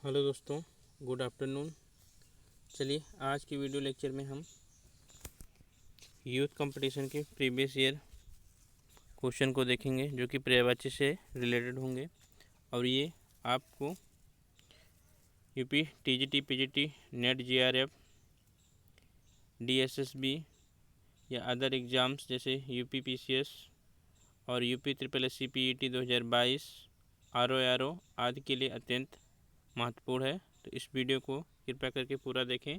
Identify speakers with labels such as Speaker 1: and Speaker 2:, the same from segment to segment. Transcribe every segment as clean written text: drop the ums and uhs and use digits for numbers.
Speaker 1: Hello दोस्तों, good afternoon. चलिए आज की वीडियो लेक्चर में हम यूथ कंपटीशन के प्रीवियस ईयर क्वेश्चन को देखेंगे जो कि पर्यायवाची से रिलेटेड होंगे। और ये आपको UP TGT PGT net GRF DSSB या अदर एग्ज़ाम्स जैसे यूपी पीसीएस और UP triple SC PET 2022 RO आदि के लिए अत्यंत महत्वपूर्ण है। तो इस वीडियो को कृपया करके पूरा देखें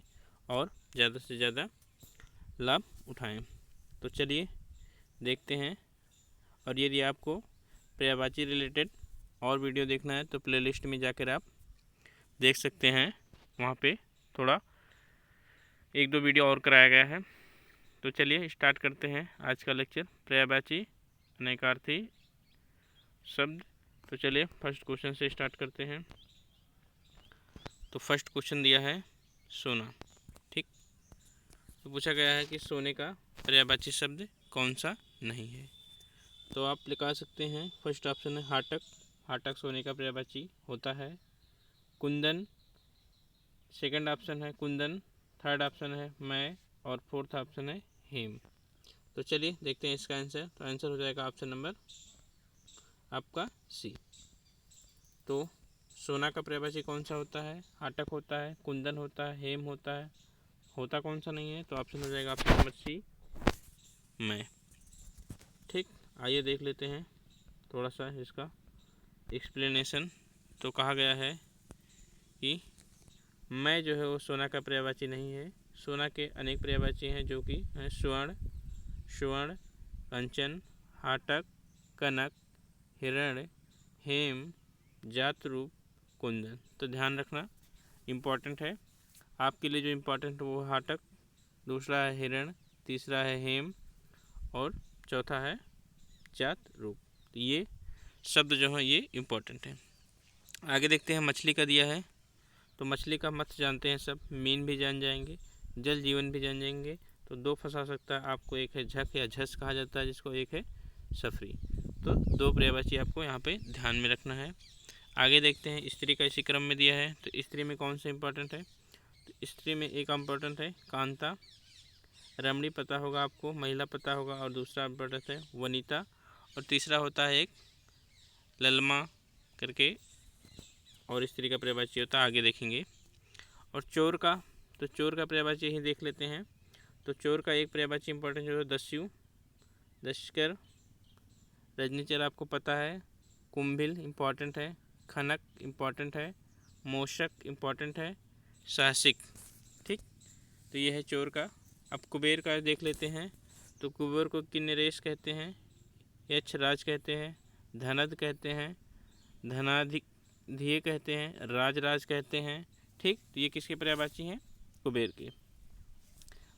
Speaker 1: और ज़्यादा से ज़्यादा लाभ उठाएं। तो चलिए देखते हैं। और यदि आपको पर्यायवाची रिलेटेड और वीडियो देखना है तो प्लेलिस्ट में जाकर आप देख सकते हैं, वहाँ पे थोड़ा एक दो वीडियो और कराया गया है। तो चलिए स्टार्ट करते हैं आज का लेक्चर, पर्यायवाची अनेकार्थी शब्द। तो चलिए फर्स्ट क्वेश्चन से स्टार्ट करते हैं। तो फर्स्ट क्वेश्चन दिया है सोना। ठीक, तो पूछा गया है कि सोने का पर्यायवाची शब्द कौन सा नहीं है। तो आप लिखा सकते हैं, फर्स्ट ऑप्शन है हाटक। हाटक सोने का पर्यायवाची होता है। कुंदन, सेकंड ऑप्शन है कुंदन, थर्ड ऑप्शन है मैं और फोर्थ ऑप्शन है हेम। तो चलिए देखते हैं इसका आंसर। तो आंसर हो जाएगा ऑप्शन नंबर आपका सी। तो सोना का पर्यायवाची कौन सा होता है? हाटक होता है, कुंदन होता है, हेम होता है। होता कौन सा नहीं है? तो ऑप्शन हो जाएगा ऑप्शन नंबर सी, मैं। ठीक, आइए देख लेते हैं थोड़ा सा इसका एक्सप्लेनेशन। तो कहा गया है कि मैं जो है वो सोना का पर्यायवाची नहीं है। सोना के अनेक पर्यायवाची हैं जो कि हैं स्वर्ण, स्वर्ण, कंचन, हाटक, कनक, हिरण, हेम, जातरूप, कुंदन। तो ध्यान रखना, इम्पॉर्टेंट है आपके लिए। जो इम्पोर्टेंट वो हाटक, दूसरा है हिरण, तीसरा है हेम और चौथा है जात रूप। तो ये शब्द जो है ये इम्पोर्टेंट है। आगे देखते हैं, मछली का दिया है। तो मछली का मत जानते हैं सब, मीन भी जान जाएंगे, जल जीवन भी जान जाएंगे। तो दो फंसा सकता है आपको, एक है झक या झस कहा जाता है जिसको, एक है सफरी। तो दो पर्यायवाची आपको यहाँ पे ध्यान में रखना है। आगे देखते हैं, स्त्री का इसी क्रम में दिया है। तो स्त्री में कौन सा इंपॉर्टेंट है? तो स्त्री में एक इम्पोर्टेंट है कांता, रमणी पता होगा आपको, महिला पता होगा, और दूसरा इम्पोर्टेंट है वनिता, और तीसरा होता है एक ललमा करके, और स्त्री का पर्यायवाची होता है, आगे देखेंगे। और चोर का, तो चोर का पर्यायवाची ही देख लेते हैं। तो चोर का एक पर्यायवाची इंपॉर्टेंट जो है दस्यु, दशकर, रजनीचर आपको पता है, कुंभिल इम्पॉर्टेंट है, खनक इम्पॉर्टेंट है, मोशक इम्पॉर्टेंट है, साहसिक। ठीक, तो ये है चोर का। अब कुबेर का देख लेते हैं। तो कुबेर को किन्नरेश कहते हैं, यक्षराज कहते हैं, धनद कहते हैं, धनाधिक कहते हैं, राजराज कहते हैं। ठीक, तो ये किसके पर्यायवाची हैं? कुबेर के।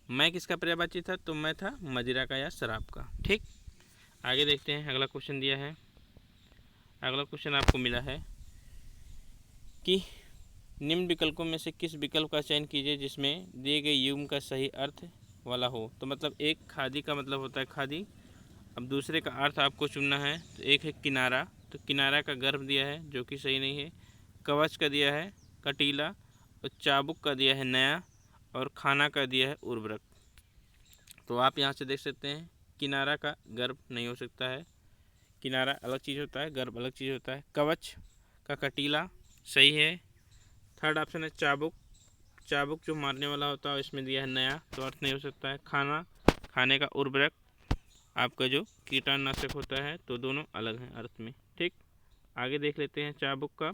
Speaker 1: मैं किसका पर्यायवाची था? तो मैं था मदिरा का या शराब का। ठीक, आगे देखते हैं, अगला क्वेश्चन दिया है। अगला क्वेश्चन आपको मिला है कि निम्न विकल्पों में से किस विकल्प का चयन कीजिए जिसमें दिए गए युग्म का सही अर्थ वाला हो। तो मतलब एक खादी का मतलब होता है खादी। अब दूसरे का अर्थ आपको चुनना है। तो एक है किनारा, तो किनारा का गर्भ दिया है जो कि सही नहीं है। कवच का दिया है कटीला, और चाबुक का दिया है नया, और खाना का दिया है उर्वरक। तो आप यहाँ से देख सकते हैं, किनारा का गर्भ नहीं हो सकता है, किनारा अलग चीज़ होता है, गर्भ अलग चीज़ होता है। कवच का कटीला सही है। थर्ड ऑप्शन है चाबुक, चाबुक जो मारने वाला होता है इसमें दिया है नया, तो अर्थ नहीं हो सकता है। खाना, खाने का उर्वरक आपका जो कीटाणुनाशक होता है, तो दोनों अलग हैं अर्थ में। ठीक, आगे देख लेते हैं, चाबुक का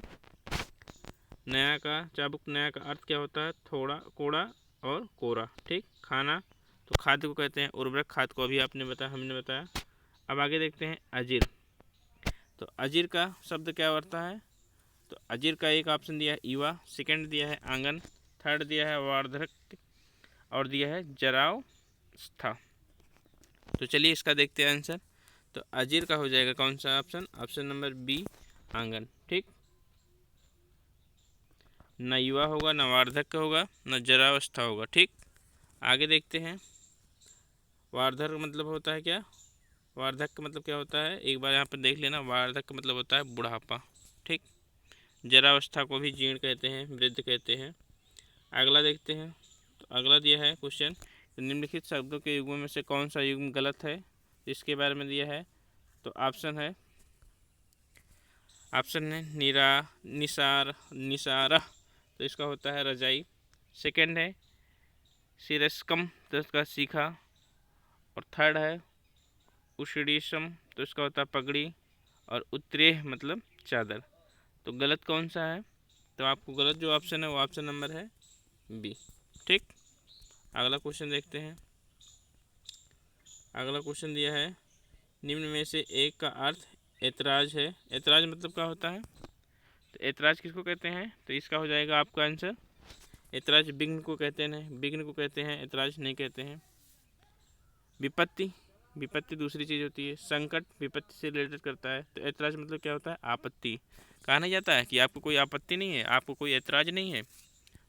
Speaker 1: नया का, चाबुक नया का अर्थ क्या होता है? थोड़ा, कोड़ा और कोरा। ठीक, खाना तो खाद्य को कहते हैं, उर्वरक खाद्य को अभी आपने बताया, हमने बताया। अब आगे देखते हैं अजीर। तो अजीर का शब्द क्या होता है? तो अजीर का एक ऑप्शन दिया है युवा, सेकंड दिया है आंगन, थर्ड दिया है वार्धक, और दिया है जरावस्था। तो चलिए इसका देखते हैं आंसर। तो अजीर का हो जाएगा कौन सा ऑप्शन? ऑप्शन नंबर बी, आंगन। ठीक, न युवा होगा, न वार्धक्य होगा, न जरावस्था होगा। ठीक, आगे देखते हैं, वार्धक मतलब होता है क्या? वार्धक्य मतलब क्या होता है? एक बार यहाँ पर देख लेना, वार्धक्य मतलब होता है बुढ़ापा। ठीक, जरावस्था को भी जीर्ण कहते हैं, वृद्ध कहते हैं। अगला देखते हैं। तो अगला दिया है क्वेश्चन, तो निम्नलिखित शब्दों के युग्मों में से कौन सा युग्म गलत है, इसके बारे में दिया है। तो ऑप्शन है निसार निसारा, तो इसका होता है रजाई। सेकंड है सिरस्कम, तो इसका सीखा। और थर्ड है उषडीशम, तो इसका होता है पगड़ी। और उत्तरेय मतलब चादर। तो गलत कौन सा है, तो आपको गलत जो ऑप्शन है वो ऑप्शन नंबर है बी। ठीक, अगला क्वेश्चन देखते हैं। अगला क्वेश्चन दिया है, निम्न में से एक का अर्थ ऐतराज है। ऐतराज मतलब क्या होता है, तो ऐतराज किसको कहते हैं, तो इसका हो जाएगा आपका आंसर ऐतराज विघ्न को कहते हैं, विघ्न को कहते हैं, ऐतराज नहीं कहते हैं। विपत्ति, विपत्ति दूसरी चीज़ होती है। संकट विपत्ति से रिलेटेड करता है, तो ऐतराज मतलब क्या होता है, आपत्ति। कहा नहीं जाता है कि आपको कोई आपत्ति नहीं है, आपको कोई ऐतराज नहीं है,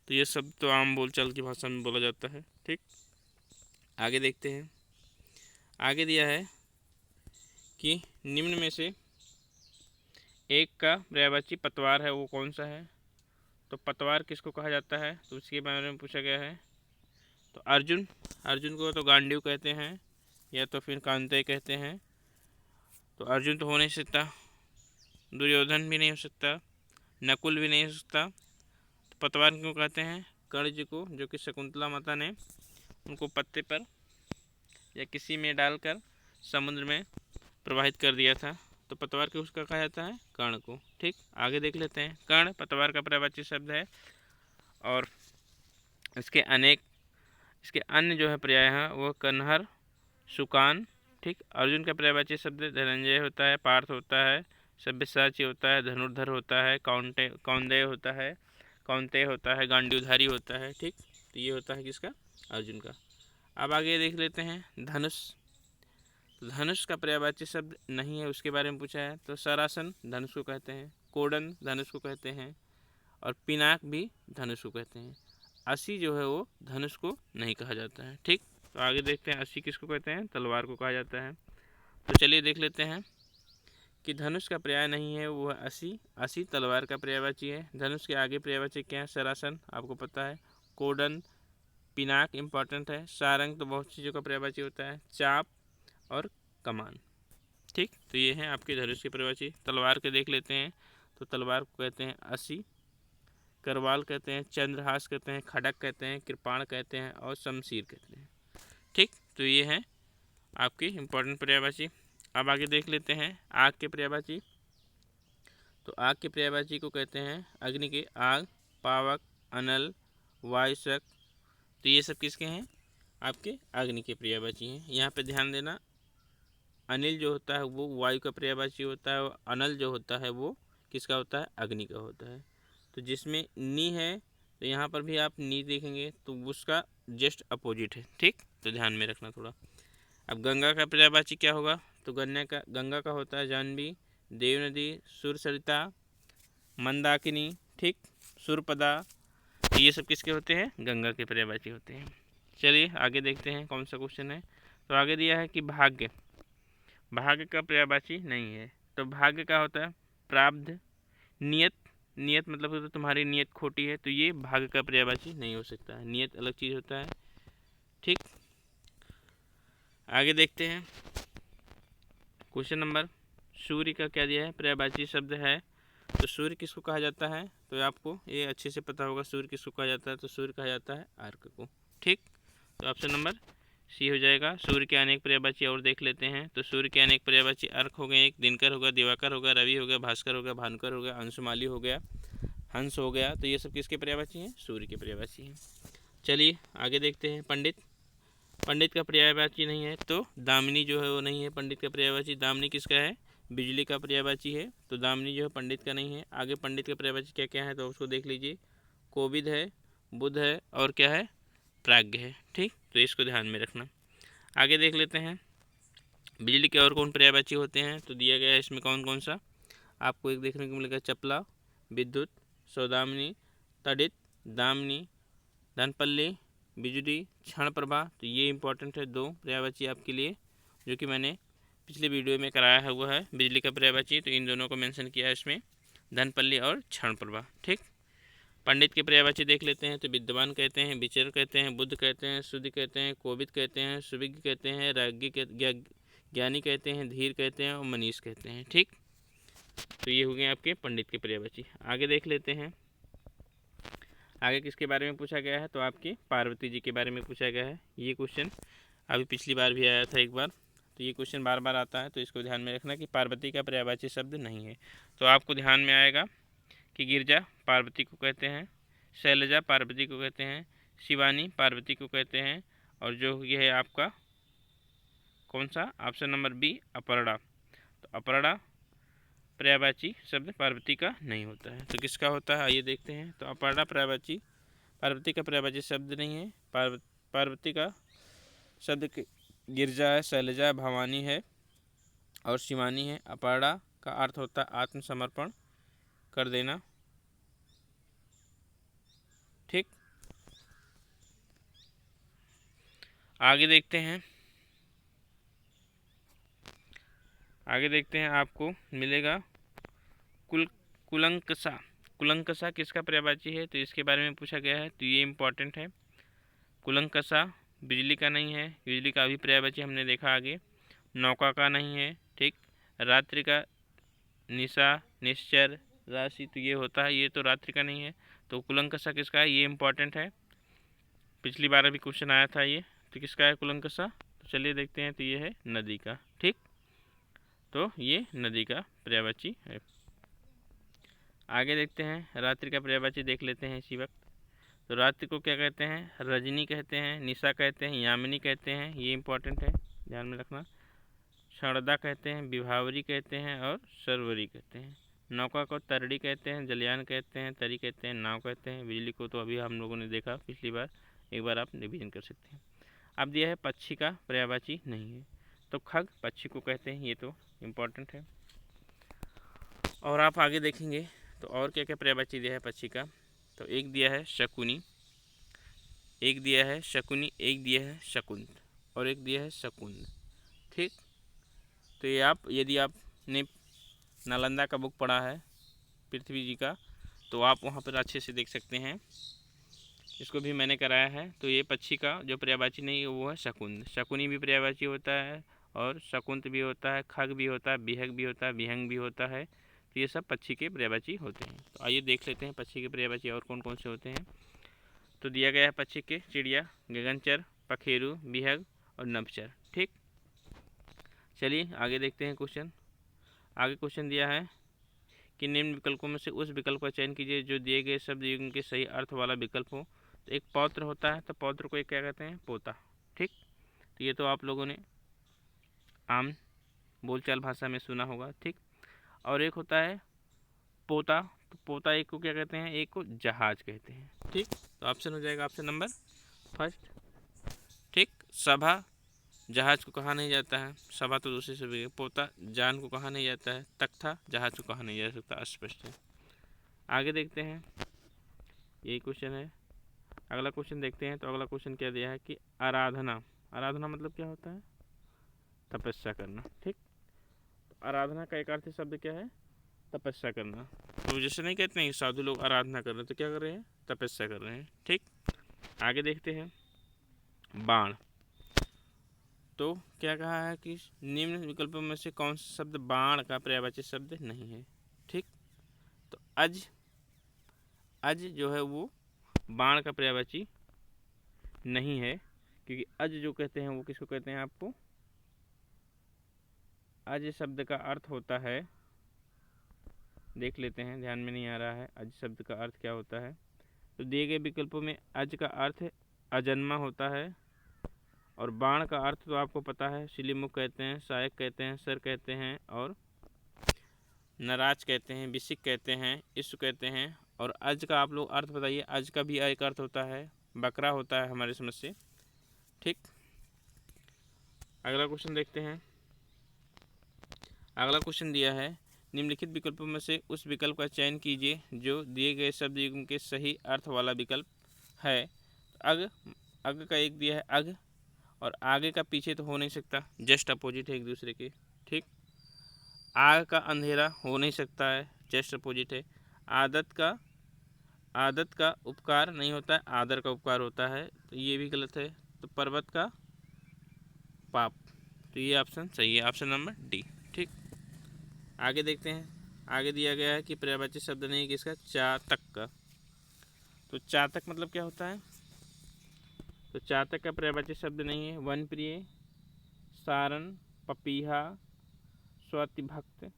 Speaker 1: तो ये सब तो आम बोलचाल की भाषा में बोला जाता है। ठीक, आगे देखते हैं। आगे दिया है कि निम्न में से एक का पर्यायवाची पतवार है, वो कौन सा है। तो पतवार किसको कहा जाता है, तो उसके बारे में पूछा गया है। तो अर्जुन, अर्जुन को तो गांडीव कहते हैं या तो फिर कांतेय कहते हैं। तो अर्जुन तो हो नहीं सकता, दुर्योधन भी नहीं हो सकता, नकुल भी नहीं हो सकता। तो पतवार क्यों कहते हैं, कर्ण जी को, जो कि शकुंतला माता ने उनको पत्ते पर या किसी में डालकर समुद्र में प्रवाहित कर दिया था, तो पतवार को उसका कहा जाता है, कर्ण को। ठीक, आगे देख लेते हैं। कर्ण पतवार का पर्यायवाची शब्द है और इसके अन्य जो है पर्याय हैं वो कन्हर, सुकान। ठीक, अर्जुन का पर्यायवाची शब्द धनंजय होता है, पार्थ होता है, सब्यसाची होता है, धनुर्धर होता है, कौंतेय होता है, गांडीवधारी होता है। ठीक, तो ये होता है किसका, अर्जुन का। अब आगे देख लेते हैं धनुष। धनुष का पर्यायवाची शब्द नहीं है, उसके बारे में पूछा है। तो सरासन धनुष को कहते हैं, कोडन धनुष को कहते हैं, और पिनाक भी धनुष को कहते हैं। असी जो है वो धनुष को नहीं कहा जाता है। ठीक, तो आगे देखते हैं असी किसको कहते हैं, तलवार को कहा जाता है। तो चलिए देख लेते हैं कि धनुष का पर्याय नहीं है वो है असी, असी तलवार का पर्यायवाची है। धनुष के आगे पर्यायवाची क्या है, सरासन आपको पता है, कोडन, पिनाक इम्पॉर्टेंट है, सारंग तो बहुत चीज़ों का पर्यायवाची होता है, चाप और कमान। ठीक, तो ये हैं आपके धनुष के पर्यायवाची। तलवार के देख लेते हैं। तो तलवार को कहते हैं असी, करवाल कहते हैं, चंद्रहास कहते हैं, खड़क कहते हैं, कृपाण कहते हैं और शमशीर कहते हैं। ठीक, तो ये हैं आपकी इम्पोर्टेंट पर्यायवाची। अब आगे देख लेते हैं आग के पर्यायवाची। तो आग के पर्यायवाची को कहते हैं अग्नि के आग, पावक, अनल, वायुशक। तो ये सब किसके हैं, आपके अग्नि के पर्यायवाची हैं। यहाँ पे ध्यान देना, अनिल जो होता है वो वायु का पर्यायवाची होता है और अनल जो होता है वो किसका होता है, अग्नि का होता है। तो जिसमें नी है तो यहाँ पर भी आप नी देखेंगे तो उसका जस्ट अपोजिट है। ठीक, तो ध्यान में रखना थोड़ा। अब गंगा का पर्यायवाची क्या होगा, तो गंगा का होता है जाह्नवी, देवनदी, सुरसरिता, मंदाकिनी। ठीक, सुरपदा। तो ये सब किसके होते हैं, गंगा के पर्यायवाची होते हैं। चलिए आगे देखते हैं कौन सा क्वेश्चन है। तो आगे दिया है कि भाग्य, भाग्य का पर्यायवाची नहीं है। तो भाग्य का होता है प्रारब्ध, नियत, नियत मतलब तो तुम्हारी नियत खोटी है, तो ये भाग्य का पर्यायवाची नहीं हो सकता है, नियत अलग चीज़ होता है। ठीक, आगे देखते हैं क्वेश्चन नंबर। सूर्य का क्या दिया है, पर्यायवाची शब्द है। तो सूर्य किसको कहा जाता है, तो आपको ये अच्छे से पता होगा सूर्य किसको कहा जाता है। तो सूर्य कहा जाता है अर्क को। ठीक, तो ऑप्शन नंबर सी हो जाएगा। सूर्य के अनेक पर्यायवाची और देख लेते हैं। तो सूर्य के अनेक पर्यायवाची अर्क हो गए, एक दिनकर हो गया, दिवाकर हो गया, रवि हो गया, भास्कर हो गया, भानुकर हो गया, अंशुमाली हो गया, हंस हो गया। तो ये सब किसके पर्यायवाची हैं, सूर्य के पर्यायवाची हैं। चलिए आगे देखते हैं पंडित। पंडित का पर्यायवाची नहीं है, तो दामिनी जो है वो नहीं है पंडित का पर्यायवाची। दामिनी किसका है, बिजली का पर्यायवाची है, तो दामिनी जो है पंडित का नहीं है। आगे पंडित का पर्यायवाची क्या क्या है, तो उसको देख लीजिए। कोविद है, बुध है और क्या है, प्राज्ञ है। ठीक, तो इसको ध्यान में रखना। आगे देख लेते हैं बिजली के और कौन पर्यायवाची होते हैं। तो दिया गया है इसमें कौन कौन सा, आपको एक देखने को मिलेगा, चपला, विद्युत, सौदामिनी, तड़ित, दामिनी, धनपल्ली, बिजली, क्षण प्रभा। तो ये इंपॉर्टेंट है, दो पर्यायवाची आपके लिए, जो कि मैंने पिछले वीडियो में कराया हुआ है बिजली का पर्यायवाची। तो इन दोनों को मेंशन किया है इसमें। धनपल्ली और क्षणप्रभा। ठीक, पंडित के पर्यायवाची देख लेते हैं। तो विद्वान कहते हैं, विचर कहते हैं, बुद्ध कहते हैं, शुद्ध कहते हैं, कोविद कहते हैं, सुविज्ञ कहते हैं, राज्ञ ज्ञानी कहते हैं, धीर कहते हैं और मनीष कहते हैं। ठीक, तो ये हो गए आपके पंडित के पर्यायवाची। आगे देख लेते हैं, आगे किसके बारे में पूछा गया है। तो आपकी पार्वती जी के बारे में पूछा गया है। ये क्वेश्चन अभी पिछली बार भी आया था एक बार, तो ये क्वेश्चन बार बार आता है, तो इसको ध्यान में रखना कि पार्वती का पर्यायवाची शब्द नहीं है। तो आपको ध्यान में आएगा कि गिरजा पार्वती को कहते हैं, शैलजा पार्वती को कहते हैं, शिवानी पार्वती को कहते हैं, और जो ये है आपका कौन सा, ऑप्शन नंबर बी, अपर्णा। तो अपर्णा पर्यायवाची शब्द पार्वती का नहीं होता है, तो किसका होता है आइए देखते हैं। तो अपर्णा पर्यायवाची पार्वती का पर्यायवाची शब्द नहीं है। पार्वती का शब्द गिरजा है, शैलजा, भवानी है और शिवानी है। अपर्णा का अर्थ होता है आत्मसमर्पण कर देना। ठीक, आगे देखते हैं, आगे देखते हैं आपको मिलेगा कुलंकसा। कुलंकसा किसका पर्यायवाची है, तो इसके बारे में पूछा गया है, तो ये इम्पॉर्टेंट है। कुलंकसा बिजली का नहीं है, बिजली का भी पर्यायवाची हमने देखा आगे। नौका का नहीं है। ठीक, रात्रि का निशा, निश्चर, राशि, तो ये होता है, ये तो रात्रि का नहीं है। तो कुलंकसा किसका है, ये इम्पॉर्टेंट है, पिछली बार भी क्वेश्चन आया था ये। तो किसका है कुलंकसा, तो चलिए देखते हैं। तो ये है नदी का। ठीक, तो ये नदी का पर्यायवाची है। आगे देखते हैं, रात्रि का पर्यायवाची देख लेते हैं इसी वक्त। तो रात्रि को क्या कहते हैं, रजनी कहते हैं, निशा कहते हैं, यामिनी कहते हैं, ये इंपॉर्टेंट है, ध्यान में रखना। क्षणदा कहते हैं, विभावरी कहते हैं और सरवरी कहते हैं। नौका को तरड़ी कहते हैं, जलयान कहते हैं, तरी कहते हैं, नाव कहते हैं। बिजली को तो अभी हम लोगों ने देखा पिछली बार, एक बार आप रिवीजन कर सकते हैं। अब दिया है पक्षी का पर्यायवाची नहीं है, तो खग पक्षी को कहते हैं, ये तो इम्पोर्टेंट है। और आप आगे देखेंगे तो और क्या क्या पर्यायवाची दिया है पक्षी का। तो एक दिया है शकुनी, एक दिया है शकुनी, एक दिया है शकुंत और एक दिया है शकुंद। ठीक, तो ये आप यदि आपने नालंदा का बुक पढ़ा है पृथ्वी जी का, तो आप वहाँ पर अच्छे से देख सकते हैं, इसको भी मैंने कराया है। तो ये पक्षी का जो पर्यायवाची नहीं है वो है शकुंद। शकुनी भी पर्यायवाची होता है और शकुंत भी होता है, खग भी होता है, बिहग भी होता है, विहंग भी होता है। तो ये सब पक्षी के पर्यायवाची होते हैं। तो आइए देख लेते हैं पक्षी के पर्यायवाची और कौन कौन से होते हैं। तो दिया गया है पक्षी के चिड़िया, गगनचर, पखेरु, बिहग और नभचर। ठीक, चलिए आगे देखते हैं क्वेश्चन। आगे क्वेश्चन दिया है कि निम्न विकल्पों में से उस विकल्प का चयन कीजिए जो दिए गए शब्द युग्म के सही अर्थ वाला विकल्प हो। तो एक पौत्र होता है, तो पौत्र को एक क्या कहते हैं, पोता। ठीक, तो ये तो आप लोगों ने आम बोलचाल भाषा में सुना होगा। ठीक, और एक होता है पोता, तो पोता एक को क्या कहते हैं, एक को जहाज कहते हैं। ठीक, तो ऑप्शन हो जाएगा ऑप्शन नंबर फर्स्ट। ठीक, सभा जहाज को कहा नहीं जाता है, सभा तो दूसरे से भी। पोता जान को कहा नहीं जाता है, तख्ता जहाज को कहा नहीं जा सकता, स्पष्ट है। आगे देखते हैं, यही क्वेश्चन है। अगला क्वेश्चन देखते हैं। तो अगला क्वेश्चन क्या दिया है कि आराधना, आराधना मतलब क्या होता है, तपस्या करना। ठीक, तो आराधना का एक अर्थ शब्द क्या है, तपस्या करना। तो जैसे नहीं कहते हैं साधु लोग आराधना कर रहे हैं, तो क्या कर रहे हैं, तपस्या कर रहे हैं। ठीक, आगे देखते हैं बाण। तो क्या कहा है कि निम्न विकल्पों में से कौन सा शब्द बाण का पर्यायवाची शब्द नहीं है। ठीक, तो अज, अज जो है वो बाण का पर्यायवाची नहीं है, क्योंकि अज जो कहते हैं वो किसको कहते हैं आपको, अज शब्द का अर्थ होता है, देख लेते हैं, ध्यान में नहीं आ रहा है अज शब्द का अर्थ क्या होता है। तो दिए गए विकल्पों में अज का अर्थ अजन्मा होता है, और बाण का अर्थ तो आपको पता है, शिलीमुख कहते हैं, सहायक कहते हैं, सर कहते हैं और नराज कहते हैं, विशिक कहते हैं, ईश्व कहते हैं। और अज का आप लोग अर्थ बताइए, अज का भी एक अर्थ होता है बकरा होता है हमारे समझ से। ठीक, अगला क्वेश्चन देखते हैं। अगला क्वेश्चन दिया है निम्नलिखित विकल्पों में से उस विकल्प का चयन कीजिए जो दिए गए शब्द युग्म के सही अर्थ वाला विकल्प है। अग, अग का एक दिया है अग, और आगे का पीछे तो हो नहीं सकता, जस्ट अपोजिट है एक दूसरे के। ठीक, आग का अंधेरा हो नहीं सकता है, जस्ट अपोजिट है। आदत का उपकार नहीं होता है, आदर का उपकार होता है, तो ये भी गलत है। तो पर्वत का पाप, तो ये ऑप्शन सही है, ऑप्शन नंबर डी। ठीक, आगे देखते हैं। आगे दिया गया है कि पर्यायवाची शब्द नहीं है किसका, चातक का। तो चातक मतलब क्या होता है, तो चातक का पर्यायवाची शब्द नहीं है वन प्रिय, सारण, पपीहा, स्वातिभक्त।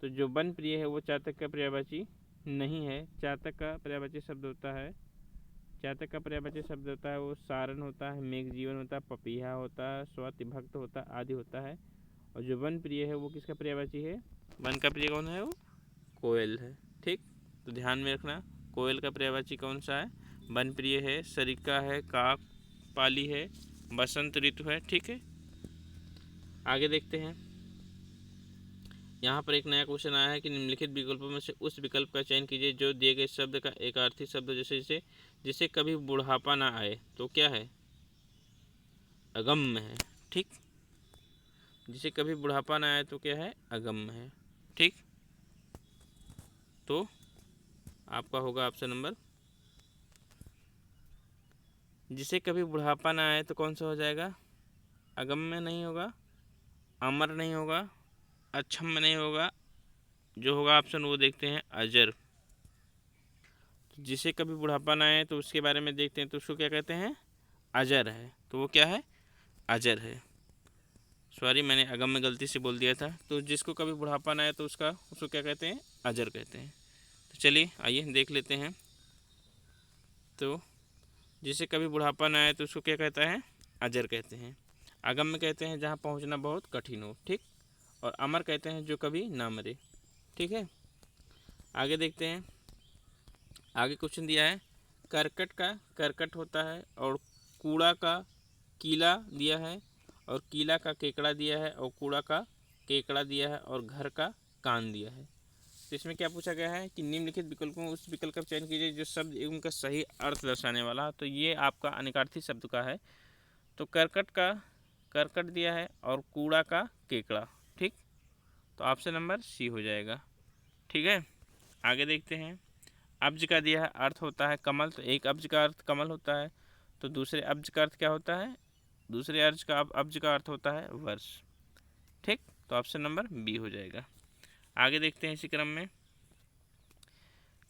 Speaker 1: तो जो वन प्रिय है वो चातक का पर्यायवाची नहीं है। चातक का पर्यायवाची शब्द होता है, चातक का पर्यायवाची शब्द होता है वो सारण होता है, मेघ जीवन होता है, पपीहा होता है, स्वातिभक्त होता है, आदि होता है। और जो वन प्रिय है वो किसका पर्यायवाची है, वन का प्रिय कौन है, वो कोयल है। ठीक, तो ध्यान में रखना, कोयल का पर्यायवाची कौन सा है, वन प्रिय है, सरिका है, काक पाली है, बसंत ऋतु है। ठीक है, आगे देखते हैं। यहाँ पर एक नया क्वेश्चन आया है कि निम्नलिखित विकल्पों में से उस विकल्प का चयन कीजिए जो दिए गए शब्द का एक अर्थी शब्द जैसे जिसे कभी बुढ़ापा ना आए। तो क्या है, अगम्य है। ठीक, जिसे कभी बुढ़ापा ना आए तो क्या है, अगम्य है। ठीक, तो आपका होगा ऑप्शन नंबर, जिसे कभी बुढ़ापा ना आए तो कौन सा हो जाएगा, अगम्य नहीं होगा, अमर नहीं होगा, अक्षम्य नहीं होगा, जो होगा ऑप्शन वो देखते हैं अजर। जिसे कभी बुढ़ापा ना आए तो उसके बारे में देखते हैं, तो उसको क्या कहते हैं, अजर है। तो वो क्या है, अजर है। सॉरी, मैंने अगम में गलती से बोल दिया था। तो जिसको कभी बुढ़ापा ना आए तो उसको क्या कहते हैं, अजर कहते हैं। तो चलिए आइए देख लेते हैं। तो जिसे कभी बुढ़ापा ना आए तो उसको क्या कहता है, अजर कहते हैं। अगम में कहते हैं जहाँ पहुँचना बहुत कठिन हो। ठीक, और अमर कहते हैं जो कभी ना मरे। ठीक है, आगे देखते हैं। आगे क्वेश्चन दिया है, करकट का करकट होता है, और कूड़ा का कीला दिया है, और कीला का केकड़ा दिया है, और कूड़ा का केकड़ा दिया है, और घर का कान दिया है। तो इसमें क्या पूछा गया है कि निम्नलिखित विकल्पों में उस विकल्प का चयन कीजिए जो शब्द एवं का सही अर्थ दर्शाने वाला। तो ये आपका अनिकार्थी शब्द का है। तो करकट का करकट दिया है, और कूड़ा का केकड़ा। ठीक, तो ऑप्शन नंबर सी हो जाएगा। ठीक है, आगे देखते हैं। अब्ज का दिया है, अर्थ होता है कमल। तो एक अब्ज का अर्थ कमल होता है, तो दूसरे अब्ज का अर्थ क्या होता है, दूसरे अब्ज का अर्थ होता है वर्ष। ठीक, तो ऑप्शन नंबर बी हो जाएगा। आगे देखते हैं इसी क्रम में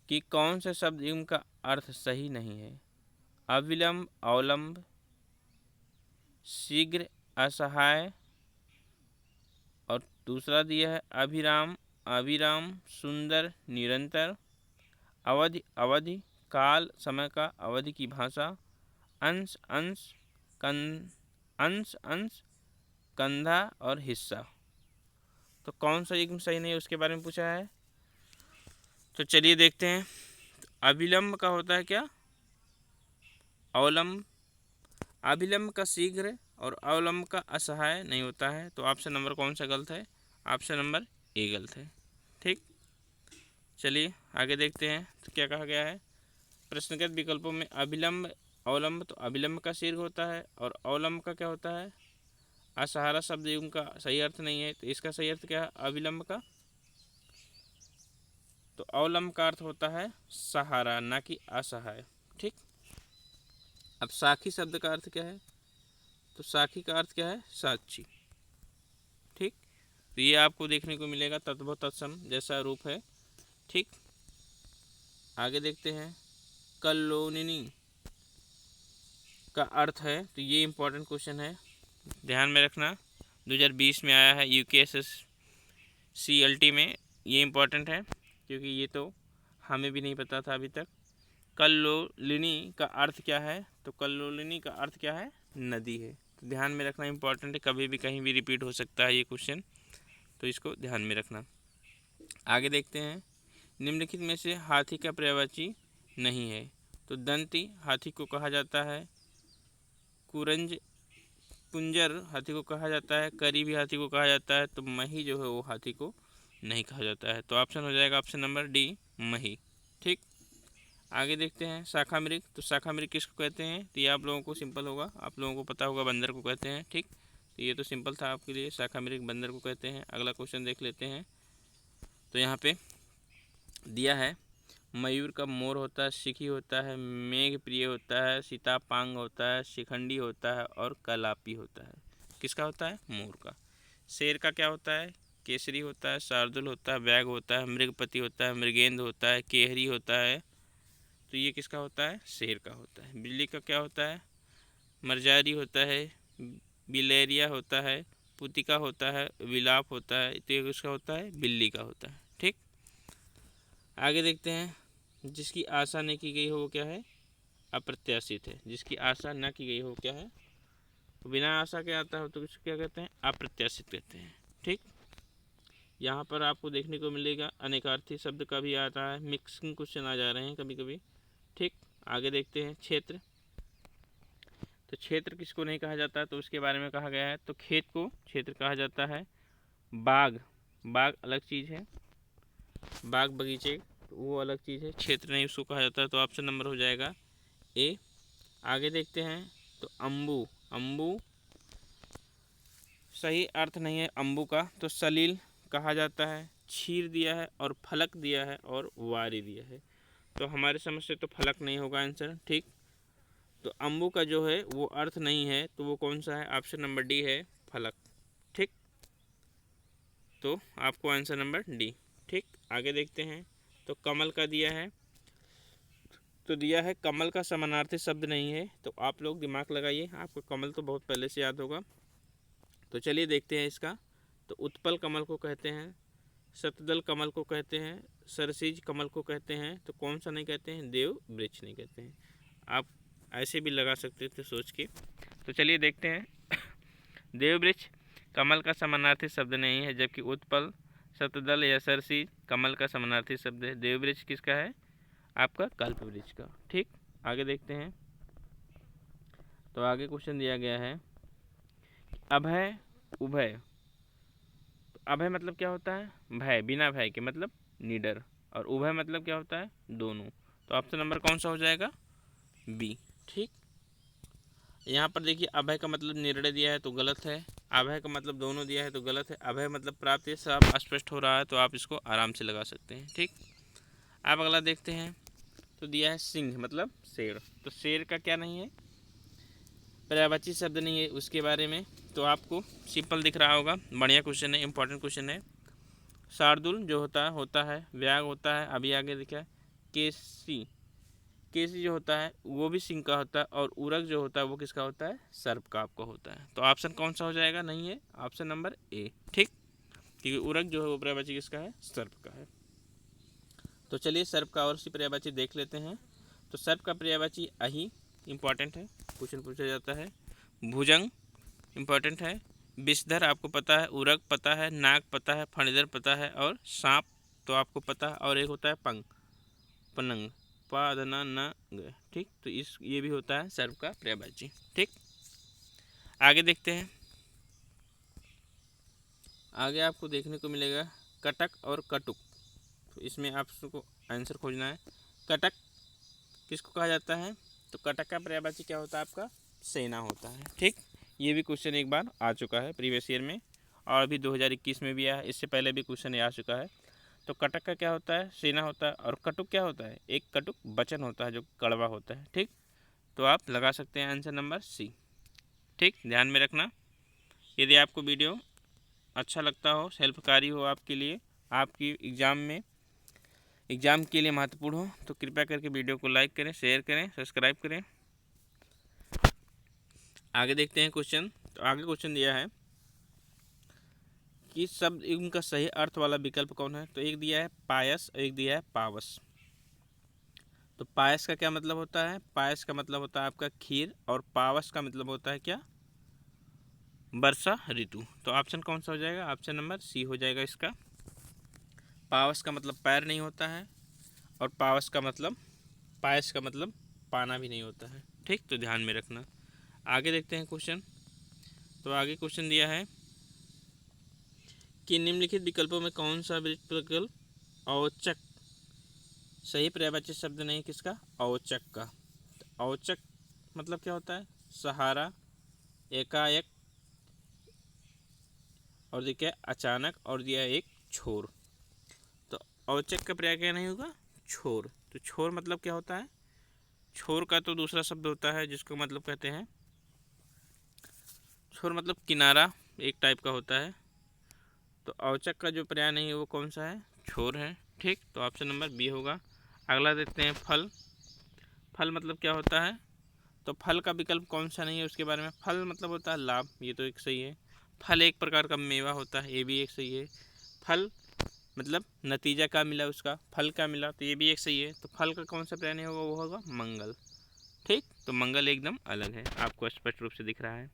Speaker 1: कि कौन सा शब्द एवं का अर्थ सही नहीं है। अविलंब, अवलंब, शीघ्र, असहाय, और दूसरा दिया है अभिराम, अविराम, सुंदर, निरंतर, अवधि, अवधि, काल, समय का, अवधि की भाषा, अंश, अंश, अंश, कंधा और हिस्सा। तो कौन सा एकदम सही नहीं है उसके बारे में पूछा है। तो चलिए देखते हैं। अविलंब का होता है क्या, अवलंब। अविलंब का शीघ्र और अवलंब का असहाय नहीं होता है। तो ऑप्शन नंबर कौन सा गलत है, ऑप्शन नंबर ए गलत है। ठीक, चलिए आगे देखते हैं। तो क्या कहा गया है, प्रश्नगत विकल्पों में अविलंब, अवलंब। तो अविलंब का शीघ्र होता है, और अवलंब का क्या होता है, असहारा शब्द उनका सही अर्थ नहीं है। तो इसका सही अर्थ क्या है, अविलंब का। तो अवलंब का अर्थ होता है सहारा, ना कि असहाय। ठीक, अब साखी शब्द का अर्थ क्या है, तो साखी का अर्थ क्या है, साक्षी। ठीक, तो ये आपको देखने को मिलेगा तत्व तत्सम जैसा रूप है। ठीक, आगे देखते हैं। कल्लोनिनी का अर्थ है, तो ये इम्पोर्टेंट क्वेश्चन है, ध्यान में रखना। 2020 में आया है UKSS-CLT में। ये इम्पोर्टेंट है क्योंकि ये तो हमें भी नहीं पता था अभी तक। कल्लोलिनी का अर्थ क्या है, तो कल्लोलिनी का अर्थ क्या है, नदी है। तो ध्यान में रखना इम्पोर्टेंट है, कभी भी कहीं भी रिपीट हो सकता है ये क्वेश्चन, तो इसको ध्यान में रखना। आगे देखते हैं। निम्नलिखित में से हाथी का पर्यायवाची नहीं है। तो दंती हाथी को कहा जाता है, कुरंज कुंजर हाथी को कहा जाता है, करी भी हाथी को कहा जाता है। तो मही जो है वो हाथी को नहीं कहा जाता है। तो ऑप्शन हो जाएगा ऑप्शन नंबर डी, मही। ठीक, आगे देखते हैं। शाखा मृग, तो शाखा मृग किसको कहते हैं, तो ये आप लोगों को सिंपल होगा, आप लोगों को पता होगा, बंदर को कहते हैं। ठीक, तो ये तो सिंपल था आपके लिए, शाखा मृग बंदर को कहते हैं। अगला क्वेश्चन देख लेते हैं। तो यहाँ पे दिया है मयूर का मोर होता है, सिखी होता है, मेघ प्रिय होता है, सीतापांग होता है, शिखंडी होता है और कलापी होता है। किसका होता है? मोर का। शेर का क्या होता है? केसरी होता है, शार्दुल होता है, व्याघ्र होता है, मृगपति होता है, मृगेंद्र होता है, केहरी होता है। तो ये किसका होता है? शेर का होता है। बिल्ली का क्या होता है? मरजारी होता है, बिलेरिया होता है, पुतिका होता है, विलाप होता है। तो ये किसका होता है? बिल्ली का होता है। ठीक, आगे देखते हैं। जिसकी आशा न की गई हो वो क्या है? अप्रत्याशित है। जिसकी आशा न की गई हो क्या है? तो बिना आशा के आता हो तो इसको क्या कहते हैं? अप्रत्याशित कहते हैं। ठीक, यहाँ पर आपको देखने को मिलेगा अनेकार्थी शब्द का भी आता है, मिक्सिंग क्वेश्चन आ जा रहे हैं कभी कभी। ठीक, आगे देखते हैं। क्षेत्र, तो क्षेत्र किसको नहीं कहा जाता तो उसके बारे में कहा गया है। तो खेत को क्षेत्र कहा जाता है। बाग, बाग अलग चीज़ है, बाग बगीचे तो वो अलग चीज़ है, क्षेत्र नहीं उसको कहा जाता है। तो ऑप्शन नंबर हो जाएगा ए। आगे देखते हैं। तो अम्बू, अम्बू सही अर्थ नहीं है अम्बू का, तो सलील कहा जाता है। क्षीर दिया है और फलक दिया है और वारी दिया है। तो हमारे समझ से तो फलक नहीं होगा आंसर। ठीक, तो अम्बू का जो है वो अर्थ नहीं है, तो वो कौन सा है? ऑप्शन नंबर डी है, फलक। ठीक, तो आपको आंसर नंबर डी। ठीक, आगे देखते हैं। तो कमल का दिया है, तो दिया है कमल का समानार्थी शब्द नहीं है। तो आप लोग दिमाग लगाइए, आपको कमल तो बहुत पहले से याद होगा। तो चलिए देखते हैं इसका। तो उत्पल कमल को कहते हैं, शतदल कमल को कहते हैं, सरसीज कमल को कहते हैं। तो कौन सा नहीं कहते हैं? देव वृक्ष नहीं कहते हैं। आप ऐसे भी लगा सकते थे सोच के। तो चलिए देखते हैं। देव वृक्ष कमल का समानार्थी शब्द नहीं है, जबकि उत्पल, शतदल या सरसीज कमल का समानार्थी शब्द है। देव वृक्ष किसका है? आपका कल्प वृक्ष का। ठीक, आगे देखते हैं। तो आगे क्वेश्चन दिया गया है अभय उभय। अभय मतलब क्या होता है? भय, बिना भय के, मतलब निडर। और उभय मतलब क्या होता है? दोनों। तो ऑप्शन नंबर कौन सा हो जाएगा? बी। ठीक, यहाँ पर देखिए अभय का मतलब निर्णय दिया है तो गलत है, अभय का मतलब दोनों दिया है तो गलत है, अभय मतलब प्राप्त, ये सब स्पष्ट हो रहा है तो आप इसको आराम से लगा सकते हैं। ठीक, अब अगला देखते हैं। तो दिया है सिंह मतलब शेर। तो शेर का क्या नहीं है? पर्यायवाची शब्द नहीं है उसके बारे में। तो आपको सिंपल दिख रहा होगा, बढ़िया क्वेश्चन है, इंपॉर्टेंट क्वेश्चन है। शार्दुल जो होता है, व्याघ्र होता है, अभी आगे लिखा है। केसी, केसी जो होता है वो भी सिंह का होता है। और उरग जो होता है वो किसका होता है? सर्प का आपका होता है। तो ऑप्शन कौन सा हो जाएगा? नहीं है, ऑप्शन नंबर ए। ठीक, क्योंकि उरग जो है वो पर्यायवाची किसका है? सर्प का है। तो चलिए सर्प का और सी पर्यायवाची देख लेते हैं। तो सर्प का पर्यायवाची अही, इंपॉर्टेंट है, क्वेश्चन पूछा जाता है। भुजंग इंपॉर्टेंट है। विषधर आपको पता है, उरग पता है, नाग पता है, फणिधर पता है और सांप तो आपको पता है। और एक होता है पंग, पनंग, पादना न ग। ठीक, तो इस ये भी होता है सर्प का पर्यायवाची। ठीक, आगे देखते हैं। आगे आपको देखने को मिलेगा कटक और कटुक। तो इसमें आपको आंसर खोजना है। कटक किसको कहा जाता है? तो कटक का पर्यायवाची क्या होता है आपका? सेना होता है। ठीक, ये भी क्वेश्चन एक बार आ चुका है प्रीवियस ईयर में, और अभी 2021 में भी आया, इससे पहले भी क्वेश्चन आ चुका है। तो कटक का क्या होता है? सेना होता है। और कटुक क्या होता है? एक कटुक वचन होता है जो कड़वा होता है। ठीक, तो आप लगा सकते हैं आंसर नंबर सी। ठीक, ध्यान में रखना। यदि आपको वीडियो अच्छा लगता हो, हेल्पकारी हो आपके लिए, आपकी एग्ज़ाम के लिए महत्वपूर्ण हो, तो कृपया करके वीडियो को लाइक करें, शेयर करें, सब्सक्राइब करें। आगे देखते हैं क्वेश्चन। तो आगे क्वेश्चन दिया है कि शब्द इनका सही अर्थ वाला विकल्प कौन है? तो एक दिया है पायस और एक दिया है पावस। तो पायस का क्या मतलब होता है? पायस का मतलब होता है आपका खीर, और पावस का मतलब होता है क्या? वर्षा ऋतु। तो ऑप्शन कौन सा हो जाएगा? ऑप्शन नंबर सी हो जाएगा इसका। पावस का मतलब पैर नहीं होता है, और पावस का मतलब, पायस का मतलब पाना भी नहीं होता है। ठीक, तो ध्यान में रखना। आगे देखते हैं क्वेश्चन। तो आगे क्वेश्चन दिया है कि निम्नलिखित विकल्पों में कौन सा विकल्प औचक, सही पर्यायवाची शब्द नहीं किसका? औचक का। तो औचक मतलब क्या होता है? सहारा, एकाएक, और देखिए अचानक, और दिया एक छोर। तो औचक का पर्याय क्या नहीं होगा, छोर। तो छोर मतलब क्या होता है, छोर का तो दूसरा शब्द होता है जिसको मतलब कहते हैं, छोर मतलब किनारा एक टाइप का होता है। तो औचक का जो पर्याय नहीं है वो कौन सा है, छोर है। ठीक, तो ऑप्शन नंबर बी होगा। अगला देखते हैं फल। फल मतलब क्या होता है, तो फल का विकल्प कौन सा नहीं है उसके बारे में। फल मतलब होता है लाभ, ये तो एक सही है। फल एक प्रकार का मेवा होता है, ये भी एक सही है। फल मतलब नतीजा क्या मिला उसका, फल क्या मिला, तो ये भी एक सही है। तो फल का कौन सा पर्याय नहीं होगा, वो होगा मंगल। ठीक, तो मंगल एकदम अलग है, आपको स्पष्ट रूप से दिख रहा है।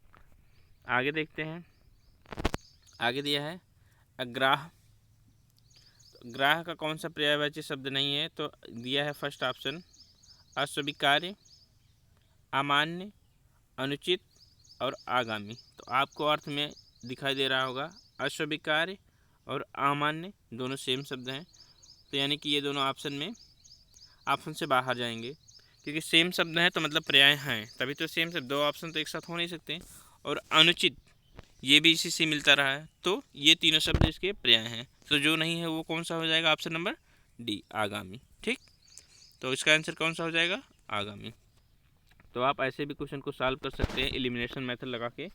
Speaker 1: आगे देखते हैं, आगे दिया है अग्राह। ग्राह का कौन सा पर्यायवाची शब्द नहीं है, तो दिया है फर्स्ट ऑप्शन अस्वीकार्य, अमान्य, अनुचित और आगामी। तो आपको अर्थ में दिखाई दे रहा होगा, अस्वीकार्य और अमान्य दोनों सेम शब्द हैं, तो यानी कि ये दोनों ऑप्शन से बाहर जाएंगे, क्योंकि सेम शब्द हैं तो मतलब पर्याय हैं, तभी तो सेम शब्द, दो ऑप्शन तो एक साथ हो नहीं सकते। और अनुचित ये भी इसी से मिलता रहा है, तो ये तीनों शब्द इसके पर्याय हैं। तो जो नहीं है वो कौन सा हो जाएगा, ऑप्शन नंबर डी, आगामी। ठीक, तो इसका आंसर कौन सा हो जाएगा, आगामी। तो आप ऐसे भी क्वेश्चन को सॉल्व कर सकते हैं एलिमिनेशन मेथड लगा के,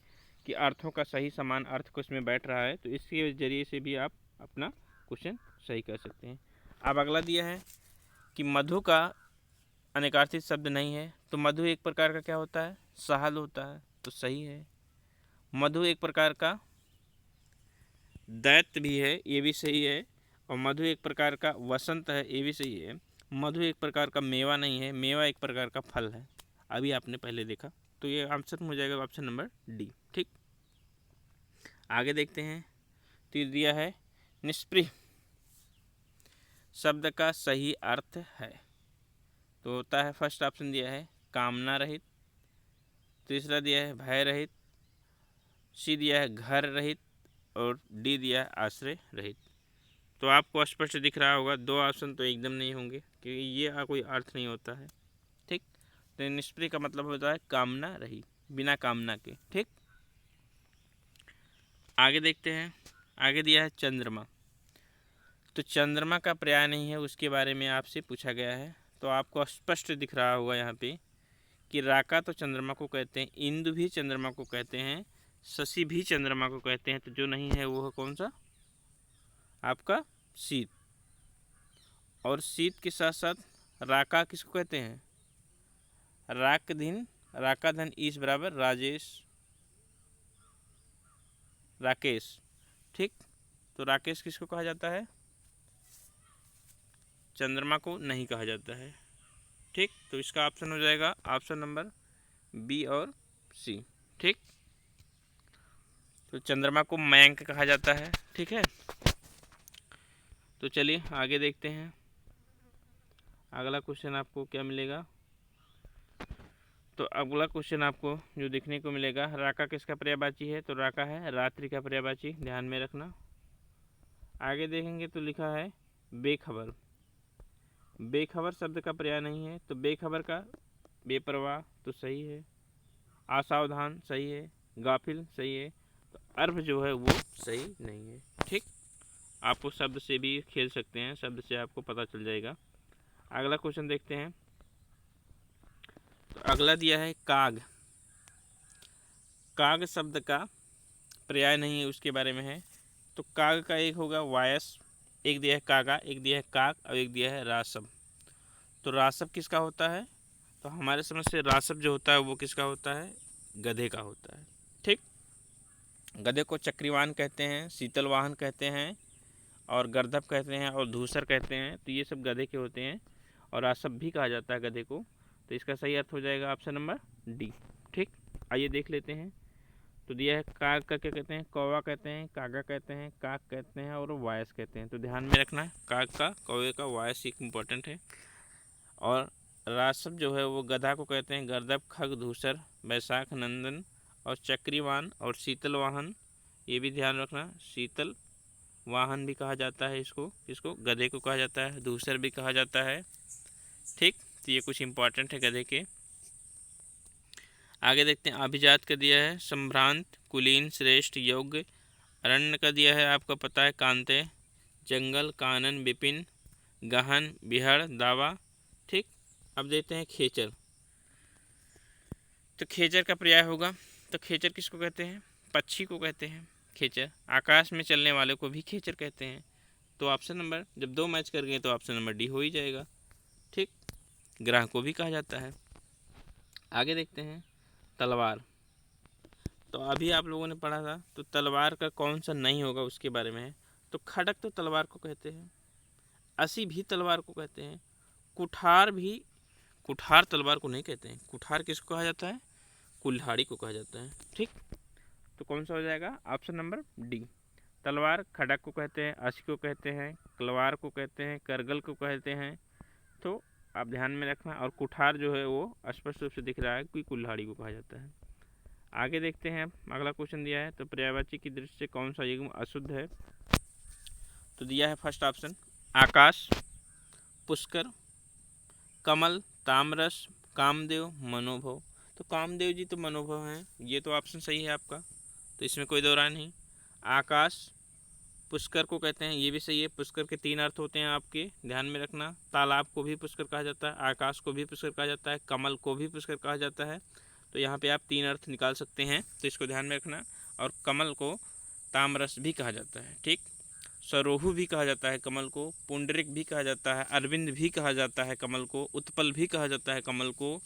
Speaker 1: कि अर्थों का सही समान अर्थ को इसमें बैठ रहा है, तो इसके जरिए से भी आप अपना क्वेश्चन सही कर सकते हैं। अब अगला दिया है कि मधु का अनेकार्थी शब्द नहीं है, तो मधु एक प्रकार का क्या होता है, शहद होता है, तो सही है। मधु एक प्रकार का दैत्य भी है, ये भी सही है। और मधु एक प्रकार का वसंत है, ये भी सही है। मधु एक प्रकार का मेवा नहीं है, मेवा एक प्रकार का फल है, अभी आपने पहले देखा। तो ये आंसर हो जाएगा ऑप्शन नंबर डी। ठीक, आगे देखते हैं। तो ये दिया है निष्प्रिय शब्द का सही अर्थ है, तो होता है फर्स्ट ऑप्शन दिया है कामना रहित, तीसरा दिया है भय रहित, सी दिया है घर रहित, और डी दिया है आश्रय रहित। तो आपको स्पष्ट दिख रहा होगा, दो ऑप्शन तो एकदम नहीं होंगे, क्योंकि ये कोई अर्थ नहीं होता है। ठीक, तो निष्प्रिय का मतलब होता है कामना रहित, बिना कामना के। ठीक, आगे देखते हैं। आगे दिया है चंद्रमा। तो चंद्रमा का पर्याय नहीं है, उसके बारे में आपसे पूछा गया है। तो आपको स्पष्ट दिख रहा होगा यहाँ पे कि राका तो चंद्रमा को कहते हैं, इंदु भी चंद्रमा को कहते हैं, शशि भी चंद्रमा को कहते हैं। तो जो नहीं है वो है कौन सा, आपका शीत। और शीत के साथ साथ राका किसको कहते हैं, राकधीन, राकाधन ईश बराबर राजेश, राकेश। ठीक, तो राकेश किसको कहा जाता है, चंद्रमा को नहीं कहा जाता है। ठीक, तो इसका ऑप्शन हो जाएगा ऑप्शन नंबर बी और सी। ठीक, तो चंद्रमा को मयंक कहा जाता है। ठीक है, तो चलिए आगे देखते हैं। अगला क्वेश्चन आपको क्या मिलेगा, तो अगला क्वेश्चन आपको जो देखने को मिलेगा, राका किसका पर्यायवाची है, तो राका है रात्रि का पर्यायवाची, ध्यान में रखना। आगे देखेंगे तो लिखा है बेखबर। बेखबर शब्द का पर्याय नहीं है, तो बेखबर का बेपरवाह तो सही है, असावधान सही है, गाफिल सही है, तो अर्भ जो है वो सही नहीं है। ठीक, आपको शब्द से भी खेल सकते हैं, शब्द से आपको पता चल जाएगा। अगला क्वेश्चन देखते हैं। तो अगला दिया है काग। काग शब्द का पर्याय नहीं है, उसके बारे में है। तो काग का एक होगा वायस, एक दिया है कागा, एक दिया है काग, और एक दिया है रासव। तो रासव किसका होता है, तो हमारे समझ से रासव जो होता है वो किसका होता है, गधे का होता है। ठीक, गधे को चक्रीवाहन कहते हैं, शीतल वाहन कहते हैं, और गर्दभ कहते हैं, और धूसर कहते हैं। तो ये सब गधे के होते हैं, और रासव भी कहा जाता है गधे को। तो इसका सही अर्थ हो जाएगा ऑप्शन नंबर डी। ठीक, आइए देख लेते हैं। तो दिया है काग का क्या कहते हैं, कौवा कहते हैं, कागा कहते हैं, काक कहते हैं, और वायस कहते हैं। तो ध्यान में रखना है, काग का, कौवे का, वायस एक इम्पोर्टेंट है। और रासव जो है वो गधा को कहते हैं, गर्दभ, खग, धूसर, बैसाख, नंदन, और चक्रीवाहन और शीतल वाहन, ये भी ध्यान रखना। शीतल वाहन भी कहा जाता है इसको गधे को कहा जाता है, धूसर भी कहा जाता है। ठीक, तो ये कुछ इंपॉर्टेंट है गधे के। आगे देखते हैं। अभिजात का दिया है संभ्रांत, कुलीन, श्रेष्ठ, योग्य। अरण्य का दिया है आपको पता है कांते, जंगल, कानन, विपिन, गहन, बिहड़, दावा। ठीक, अब देखते हैं खेचर। तो खेचर का पर्याय होगा, तो खेचर किसको कहते हैं? पक्षी को कहते हैं खेचर। आकाश में चलने वाले को भी खेचर कहते हैं। तो ऑप्शन नंबर, जब 2 मैच कर गए तो ऑप्शन नंबर डी हो ही जाएगा। ठीक, ग्रह को भी कहा जाता है। आगे देखते हैं तलवार। तो अभी आप लोगों ने पढ़ा था, तो तलवार का कौन सा नहीं होगा उसके बारे में है। तो खड़क तो तलवार को कहते हैं, असी भी तलवार को कहते हैं, कुठार भी, कुठार तलवार को नहीं कहते हैं। कुठार किसको कहा जाता है? कुल्हाड़ी को कहा जाता है। ठीक, तो कौन सा हो जाएगा? Option number D. तलवार खड़क को कहते हैं, असी को कहते हैं, तलवार को कहते हैं, करगल को कहते हैं। तो आप ध्यान में रखना। और कुठार जो है वो स्पष्ट रूप से दिख रहा है कि कुल्हाड़ी को कहा जाता है। आगे देखते हैं, अगला क्वेश्चन दिया है, तो पर्यायवाची की दृष्टि से कौन सा युग्म अशुद्ध है? तो दिया है फर्स्ट ऑप्शन आकाश, पुष्कर, कमल, तामरस, कामदेव, मनोभव। तो कामदेव जी तो मनोभव हैं, ये तो ऑप्शन सही है आपका, तो इसमें कोई दो राय नहीं। आकाश पुष्कर को कहते हैं, ये भी सही है। पुष्कर के 3 अर्थ होते हैं आपके, ध्यान में रखना। तालाब को भी पुष्कर कहा जाता है, आकाश को भी पुष्कर कहा जाता है, कमल को भी पुष्कर कहा जाता है। तो यहाँ पे आप 3 अर्थ निकाल सकते हैं, तो इसको ध्यान में रखना। और कमल को तामरस भी कहा जाता है। ठीक, सरोहु भी कहा जाता है कमल को, पुंडरिक भी कहा जाता है, अरविंद भी कहा जाता है कमल को, उत्पल भी कहा जाता है कमल को।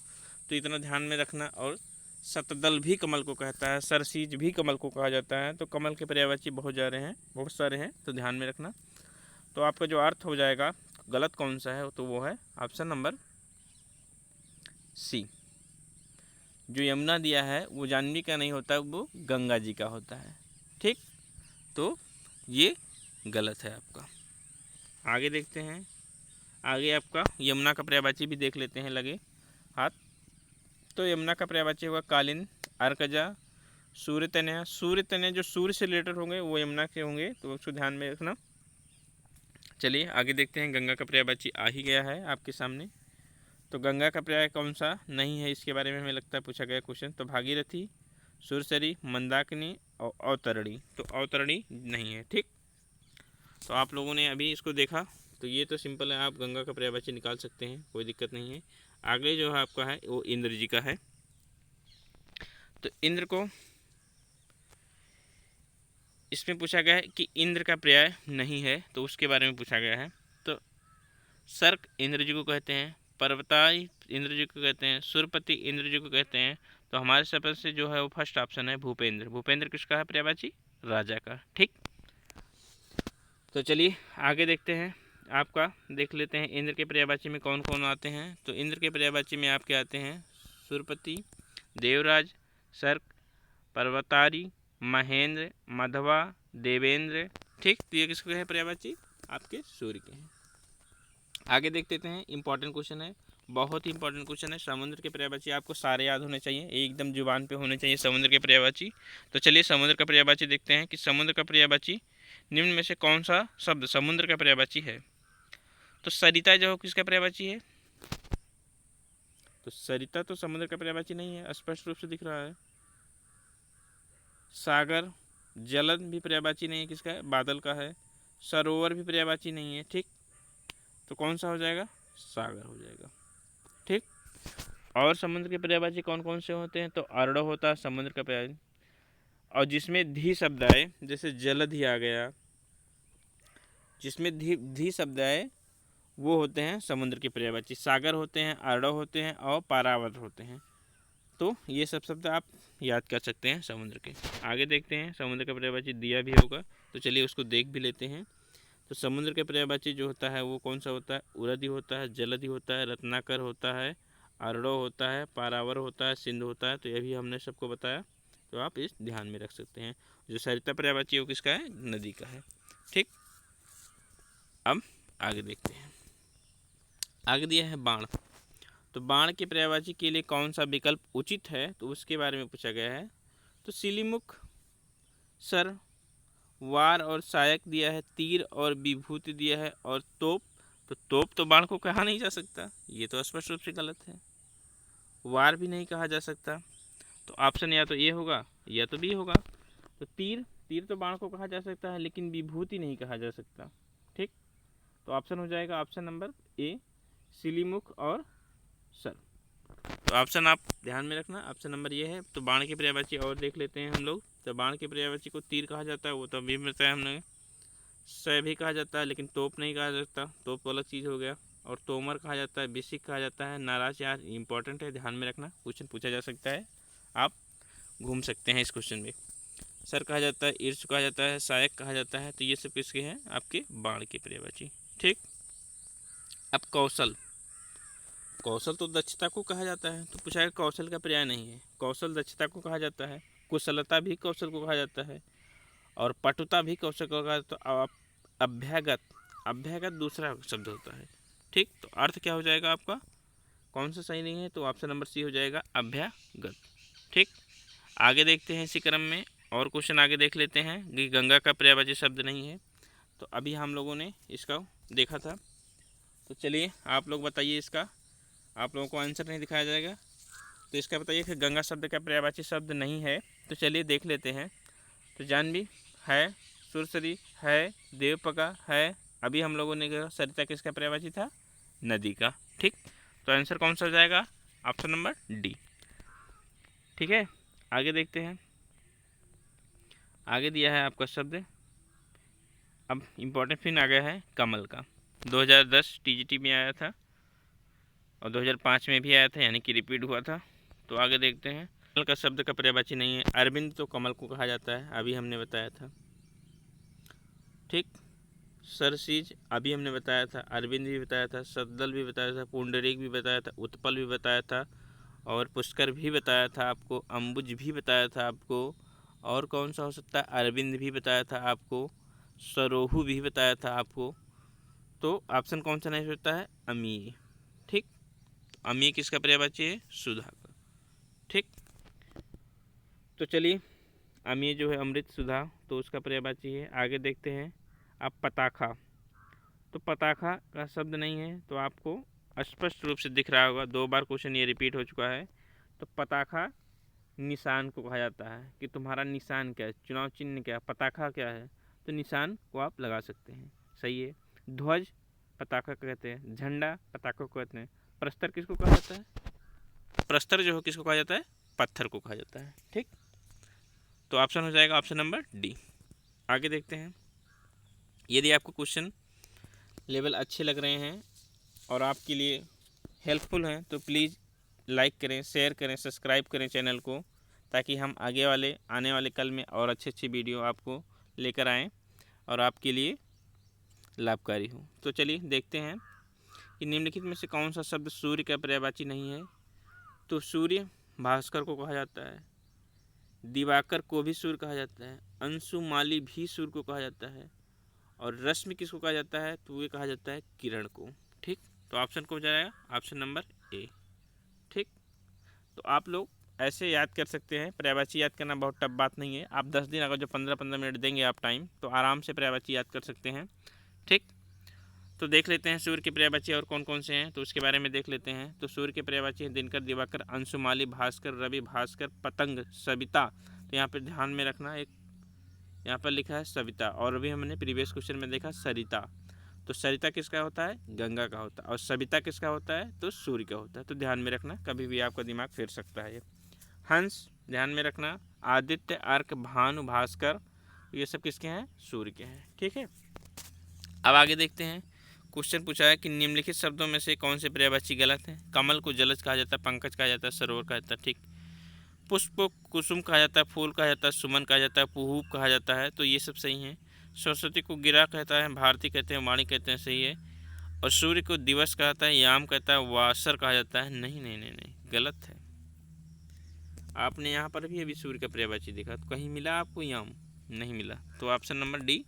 Speaker 1: तो इतना ध्यान में रखना। और शतदल भी कमल को कहता है, सरसीज भी कमल को कहा जाता है। तो कमल के पर्यायवाची बहुत सारे हैं, तो ध्यान में रखना। तो आपका जो अर्थ हो जाएगा गलत कौन सा है, तो वो है ऑप्शन नंबर सी। जो यमुना दिया है वो जाह्नवी का नहीं होता, वो गंगा जी का होता है। ठीक, तो ये गलत है आपका। आगे देखते हैं, आगे आपका यमुना का पर्यायवाची भी देख लेते हैं लगे हाथ। तो यमुना का पर्यायवाची होगा कालीन, अर्कजा, सूर्य तनया। सूर्य तनया जो सूर्य से रिलेटेड होंगे वो यमुना के होंगे, तो उसको ध्यान में रखना। चलिए आगे देखते हैं, गंगा का पर्यायवाची आ ही गया है आपके सामने। तो गंगा का पर्याय कौन सा नहीं है, इसके बारे में हमें लगता है पूछा गया क्वेश्चन। तो भागीरथी, सुरसरी, मंदाकिनी और अवतरणी। तो अवतरणी नहीं है। ठीक, तो आप लोगों ने अभी इसको देखा, तो ये तो सिंपल है, आप गंगा का पर्यायवाची निकाल सकते हैं, कोई दिक्कत नहीं है। आगे जो है आपका है वो इंद्र जी का है। तो इंद्र को इसमें पूछा गया है कि इंद्र का पर्याय नहीं है, तो उसके बारे में पूछा गया है। तो सर्क इंद्र जी को कहते हैं, पर्वताई इंद्र जी को कहते हैं, सुरपति इंद्र जी को कहते हैं। तो हमारे सपथ से जो है वो फर्स्ट ऑप्शन है भूपेंद्र। भूपेंद्र किसका है पर्यायवाची? राजा का। ठीक, तो चलिए आगे देखते हैं, आपका देख लेते हैं इंद्र के पर्यायवाची में कौन कौन आते हैं। तो इंद्र के पर्यायवाची में आपके आते हैं सुरपति, देवराज, सर्क, पर्वतारी, महेंद्र, मधवा, देवेंद्र। ठीक, तो ये किसके हैं पर्यायवाची? आपके सूर्य के हैं। आगे देख लेते हैं, इंपॉर्टेंट क्वेश्चन है, बहुत ही इंपॉर्टेंट क्वेश्चन है। समुद्र के पर्यायवाची आपको सारे याद होने चाहिए, एकदम जुबान पे होने चाहिए समुद्र के पर्यायवाची। तो चलिए समुद्र का पर्यायवाची देखते हैं कि समुद्र का पर्यायवाची निम्न में से कौन सा शब्द समुद्र का पर्यायवाची है। तो सरिता जो किसका पर्यायवाची है? तो सरिता तो समुद्र का पर्यायवाची नहीं है, स्पष्ट रूप से दिख रहा है। सागर, जलद भी पर्यायवाची नहीं है, किसका है? बादल का है। सरोवर भी पर्यायवाची नहीं है। ठीक, तो कौन सा हो जाएगा? सागर हो जाएगा। ठीक, और समुद्र के पर्यायवाची कौन कौन से होते हैं? तो अर्ड होता है समुद्र का पर्याय, और जिसमें धी शब्द आए, जैसे जलद ही आ गया, जिसमें धी शब्द आए वो होते हैं समुद्र के पर्यायवाची। सागर होते हैं, अर्ड होते हैं और पारावत होते हैं। तो ये सब शब्द आप याद कर सकते हैं समुद्र के। आगे देखते हैं, समुद्र का पर्यायवाची दिया भी होगा, तो चलिए उसको देख भी लेते हैं। तो समुद्र के पर्यायवाची जो होता है वो कौन सा होता है? उरदी होता है, जलधि होता है, रत्नाकर होता है, अर्डो होता है, पारावर होता है, सिंधु होता है। तो ये भी हमने सबको बताया, तो आप इस ध्यान में रख सकते हैं। जो सरिता पर्यायवाची वो किसका है? नदी का है। ठीक, अब आगे देखते हैं, आगे दिया है बाण। तो बाण के पर्यायवाची के लिए कौन सा विकल्प उचित है, तो उसके बारे में पूछा गया है। तो सिलीमुख, सर, वार और सहायक दिया है, तीर और विभूति दिया है, और तोप। तो तोप तो बाण को कहा नहीं जा सकता, ये तो स्पष्ट रूप से गलत है। वार भी नहीं कहा जा सकता, तो ऑप्शन या तो ए होगा या तो बी होगा। तो तीर, तीर तो बाण को कहा जा सकता है, लेकिन विभूति नहीं कहा जा सकता। ठीक, तो ऑप्शन हो जाएगा ऑप्शन नंबर ए, सिलीमुख और सर। तो ऑप्शन आप ध्यान में रखना, ऑप्शन नंबर ये है। तो बाण की पर्यायवाची और देख लेते हैं हम लोग। तो बाण की पर्यायवाची को तीर कहा जाता है, वो तो अभी बताया हमने। सै भी कहा जाता है, लेकिन तोप नहीं कहा जाता, तोप तो अलग चीज़ हो गया। और तोमर कहा जाता है, बिसिक कहा जाता है, नाराज यार इंपॉर्टेंट है, ध्यान में रखना, क्वेश्चन पूछा जा सकता है, आप घूम सकते हैं इस क्वेश्चन में। सर कहा जाता है, ईर्ष कहा जाता है, सहायक कहा जाता है। तो ये सब किसके हैं? आपके बाण की पर्यायवाची। ठीक। अब कौशल, कौशल तो दक्षता को कहा जाता है, तो पूछा है कौशल का पर्याय नहीं है। कौशल दक्षता को कहा जाता है, कुशलता भी कौशल को कहा जाता है, और पटुता भी कौशल को कहा जाता है। तो अभ्यागत, अभ्यागत दूसरा शब्द होता है। ठीक। तो अर्थ क्या हो जाएगा आपका? कौन सा सही नहीं है? तो ऑप्शन नंबर सी हो जाएगा, अभ्यागत। ठीक। आगे देखते हैं इसी क्रम में और क्वेश्चन आगे देख लेते हैं कि गंगा का पर्यायवाची शब्द नहीं है। तो अभी हम लोगों ने इसका देखा था। तो चलिए आप लोग बताइए, इसका आप लोगों को आंसर नहीं दिखाया जाएगा, तो इसका बताइए कि गंगा शब्द का पर्यायवाची शब्द नहीं है। तो चलिए देख लेते हैं। तो जानवी है, सुरसरी है, देवपका है। अभी हम लोगों ने कहा सरिता किसका पर्यायवाची था? नदी का। ठीक। तो आंसर कौन सा हो जाएगा? Option number D. ठीक है, आगे देखते हैं। आगे दिया है आपका शब्द, अब इम्पोर्टेंट फिर आ गया है कमल का। 2010 टीजीटी में आया था और 2005 में भी आया था, यानी कि रिपीट हुआ था। तो आगे देखते हैं। कमल का शब्द का पर्यायवाची नहीं है। अरविंद तो कमल को कहा जाता है, अभी हमने बताया था। ठीक। सरसीज अभी हमने बताया था, अरविंद भी बताया था, सद्दल भी बताया था, पुंडरीक भी बताया था, उत्पल भी बताया था, और पुष्कर भी बताया था आपको, अम्बुज भी बताया था आपको, और कौन सा हो सकता है? अरविंद भी बताया था आपको, सरोहू भी बताया था आपको। तो ऑप्शन कौन सा नहीं होता है? अमीय। ठीक। अमीय किसका पर्यायवाची है? सुधा का। ठीक। तो चलिए, अमीय जो है अमृत सुधा, तो उसका पर्यायवाची है। आगे देखते हैं। अब पताखा, तो पताखा का शब्द नहीं है, तो आपको स्पष्ट रूप से दिख रहा होगा, 2 बार क्वेश्चन ये रिपीट हो चुका है। तो पताखा निशान को कहा जाता है कि तुम्हारा निशान क्या है, चुनाव चिन्ह क्या है, पताखा क्या है, तो निशान को आप लगा सकते हैं। सही है। ध्वज पताखा कहते हैं, झंडा पताखा को कहते हैं, प्रस्तर किसको कहा जाता है? प्रस्तर जो है किसको कहा जाता है? पत्थर को कहा जाता है। ठीक। तो ऑप्शन हो जाएगा ऑप्शन नंबर डी। आगे देखते हैं। यदि आपको क्वेश्चन लेवल अच्छे लग रहे हैं और आपके लिए हेल्पफुल हैं, तो प्लीज़ लाइक करें, शेयर करें, सब्सक्राइब करें चैनल को, ताकि हम आने वाले कल में और अच्छी वीडियो आपको लेकर आएँ और आपके लिए लाभकारी हो। तो चलिए देखते हैं कि निम्नलिखित में से कौन सा शब्द सूर्य का पर्यायवाची नहीं है। तो सूर्य भास्कर को कहा जाता है, दिवाकर को भी सूर्य कहा जाता है, अंशुमाली भी सूर्य को कहा जाता है, और रश्मि किसको कहा जाता है? तो ये कहा जाता है किरण को। ठीक। तो ऑप्शन को हो जाएगा ऑप्शन नंबर ए। ठीक। तो आप लोग ऐसे याद कर सकते हैं, पर्यायवाची याद करना बहुत टफ बात नहीं है। आप 10 दिन अगर जो 15-15 मिनट देंगे आप टाइम, तो आराम से पर्यायवाची याद कर सकते हैं। ठीक। तो देख लेते हैं सूर्य के पर्यायवाची और कौन कौन से हैं, तो उसके बारे में देख लेते हैं। तो सूर्य के पर्यायवाची हैं दिनकर, दिवाकर, अंशुमाली, भास्कर, रवि, भास्कर, पतंग, सविता। तो यहाँ पर ध्यान में रखना, एक यहाँ पर लिखा है सविता, और अभी हमने प्रीवियस क्वेश्चन में देखा सरिता। तो सरिता किसका होता है? गंगा का होता है। और सविता किसका होता है? तो सूर्य का होता है। तो ध्यान में रखना, कभी भी आपका दिमाग फिर सकता है। हंस ध्यान में रखना, आदित्य, अर्क, भानु, भास्कर, ये सब किसके हैं? सूर्य के हैं। ठीक है। अब आगे देखते हैं। क्वेश्चन पूछा है कि निम्नलिखित शब्दों में से कौन से पर्यायवाची गलत है? कमल को जलज कहा जाता है, पंकज कहा जाता है, सरोवर कहा जाता है। ठीक। पुष्प को कुसुम कहा जाता है, फूल कहा जाता है, सुमन कहा जाता है, पुहूब कहा जाता है। तो ये सब सही है। सरस्वती को गिरा कहता है, भारती कहते हैं, वाणी कहते हैं। सही है। और सूर्य को दिवस कहता है, याम कहता है, वासर कहा जाता है। नहीं नहीं नहीं नहीं, गलत है। आपने यहाँ पर भी अभी सूर्य का पर्यायवाची देखा, तो कहीं मिला आपको याम? नहीं मिला। तो ऑप्शन नंबर डी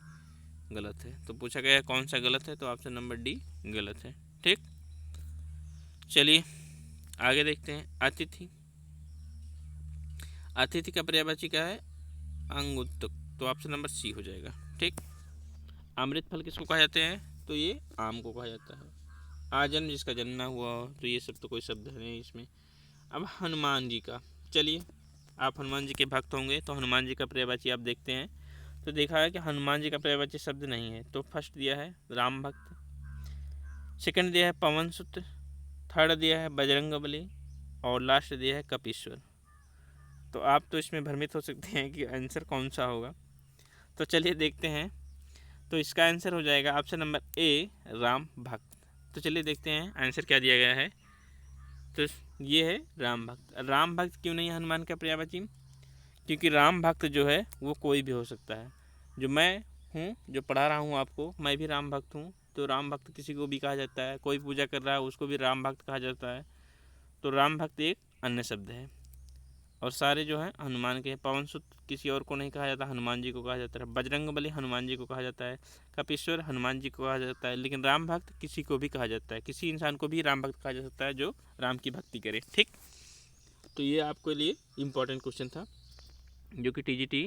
Speaker 1: गलत है। तो पूछा गया है कौन सा गलत है, तो ऑप्शन नंबर डी गलत है। ठीक। चलिए आगे देखते हैं। अतिथि, अतिथि का पर्यायवाची क्या है? अंगुत्तक। तो ऑप्शन नंबर सी हो जाएगा। ठीक। अमृत फल किसको कहा जाते हैं? तो ये आम को कहा जाता है। आजन्म जिसका जन्म ना हुआ हो, तो ये सब तो कोई शब्द है नहीं इसमें। अब हनुमान जी का, चलिए आप हनुमान जी के भक्त होंगे, तो हनुमान जी का पर्यायवाची आप देखते हैं। तो देखा है कि हनुमान जी का पर्यायवाची शब्द नहीं है। तो फर्स्ट दिया है राम भक्त, सेकंड दिया है पवन सुत, थर्ड दिया है बजरंगबली और लास्ट दिया है कपीश्वर। तो आप तो इसमें भ्रमित हो सकते हैं कि आंसर कौन सा होगा। तो चलिए देखते हैं। तो इसका आंसर हो जाएगा ऑप्शन नंबर ए, राम भक्त। तो चलिए देखते हैं आंसर क्या दिया गया है। तो ये है राम भक्त। राम भक्त क्यों नहीं हनुमान का पर्यायवाची? क्योंकि राम भक्त जो है वो कोई भी हो सकता है। जो मैं हूँ, जो पढ़ा रहा हूँ आपको, मैं भी राम भक्त हूँ। तो राम भक्त किसी को भी कहा जाता है, कोई पूजा कर रहा है उसको भी राम भक्त कहा जाता है। तो राम भक्त एक अन्य शब्द है और सारे जो है हनुमान के। पवन सुत किसी और को नहीं कहा जाता, हनुमान जी को कहा जाता है। बजरंगबली हनुमान जी को कहा जाता है। कपीश्वर हनुमान जी को कहा जाता है। लेकिन राम भक्त किसी को भी कहा जाता है, किसी इंसान को भी राम भक्त कहा जा सकता है जो राम की भक्ति करे। ठीक, तो ये आपके लिए इम्पोर्टेंट क्वेश्चन था जो कि TGT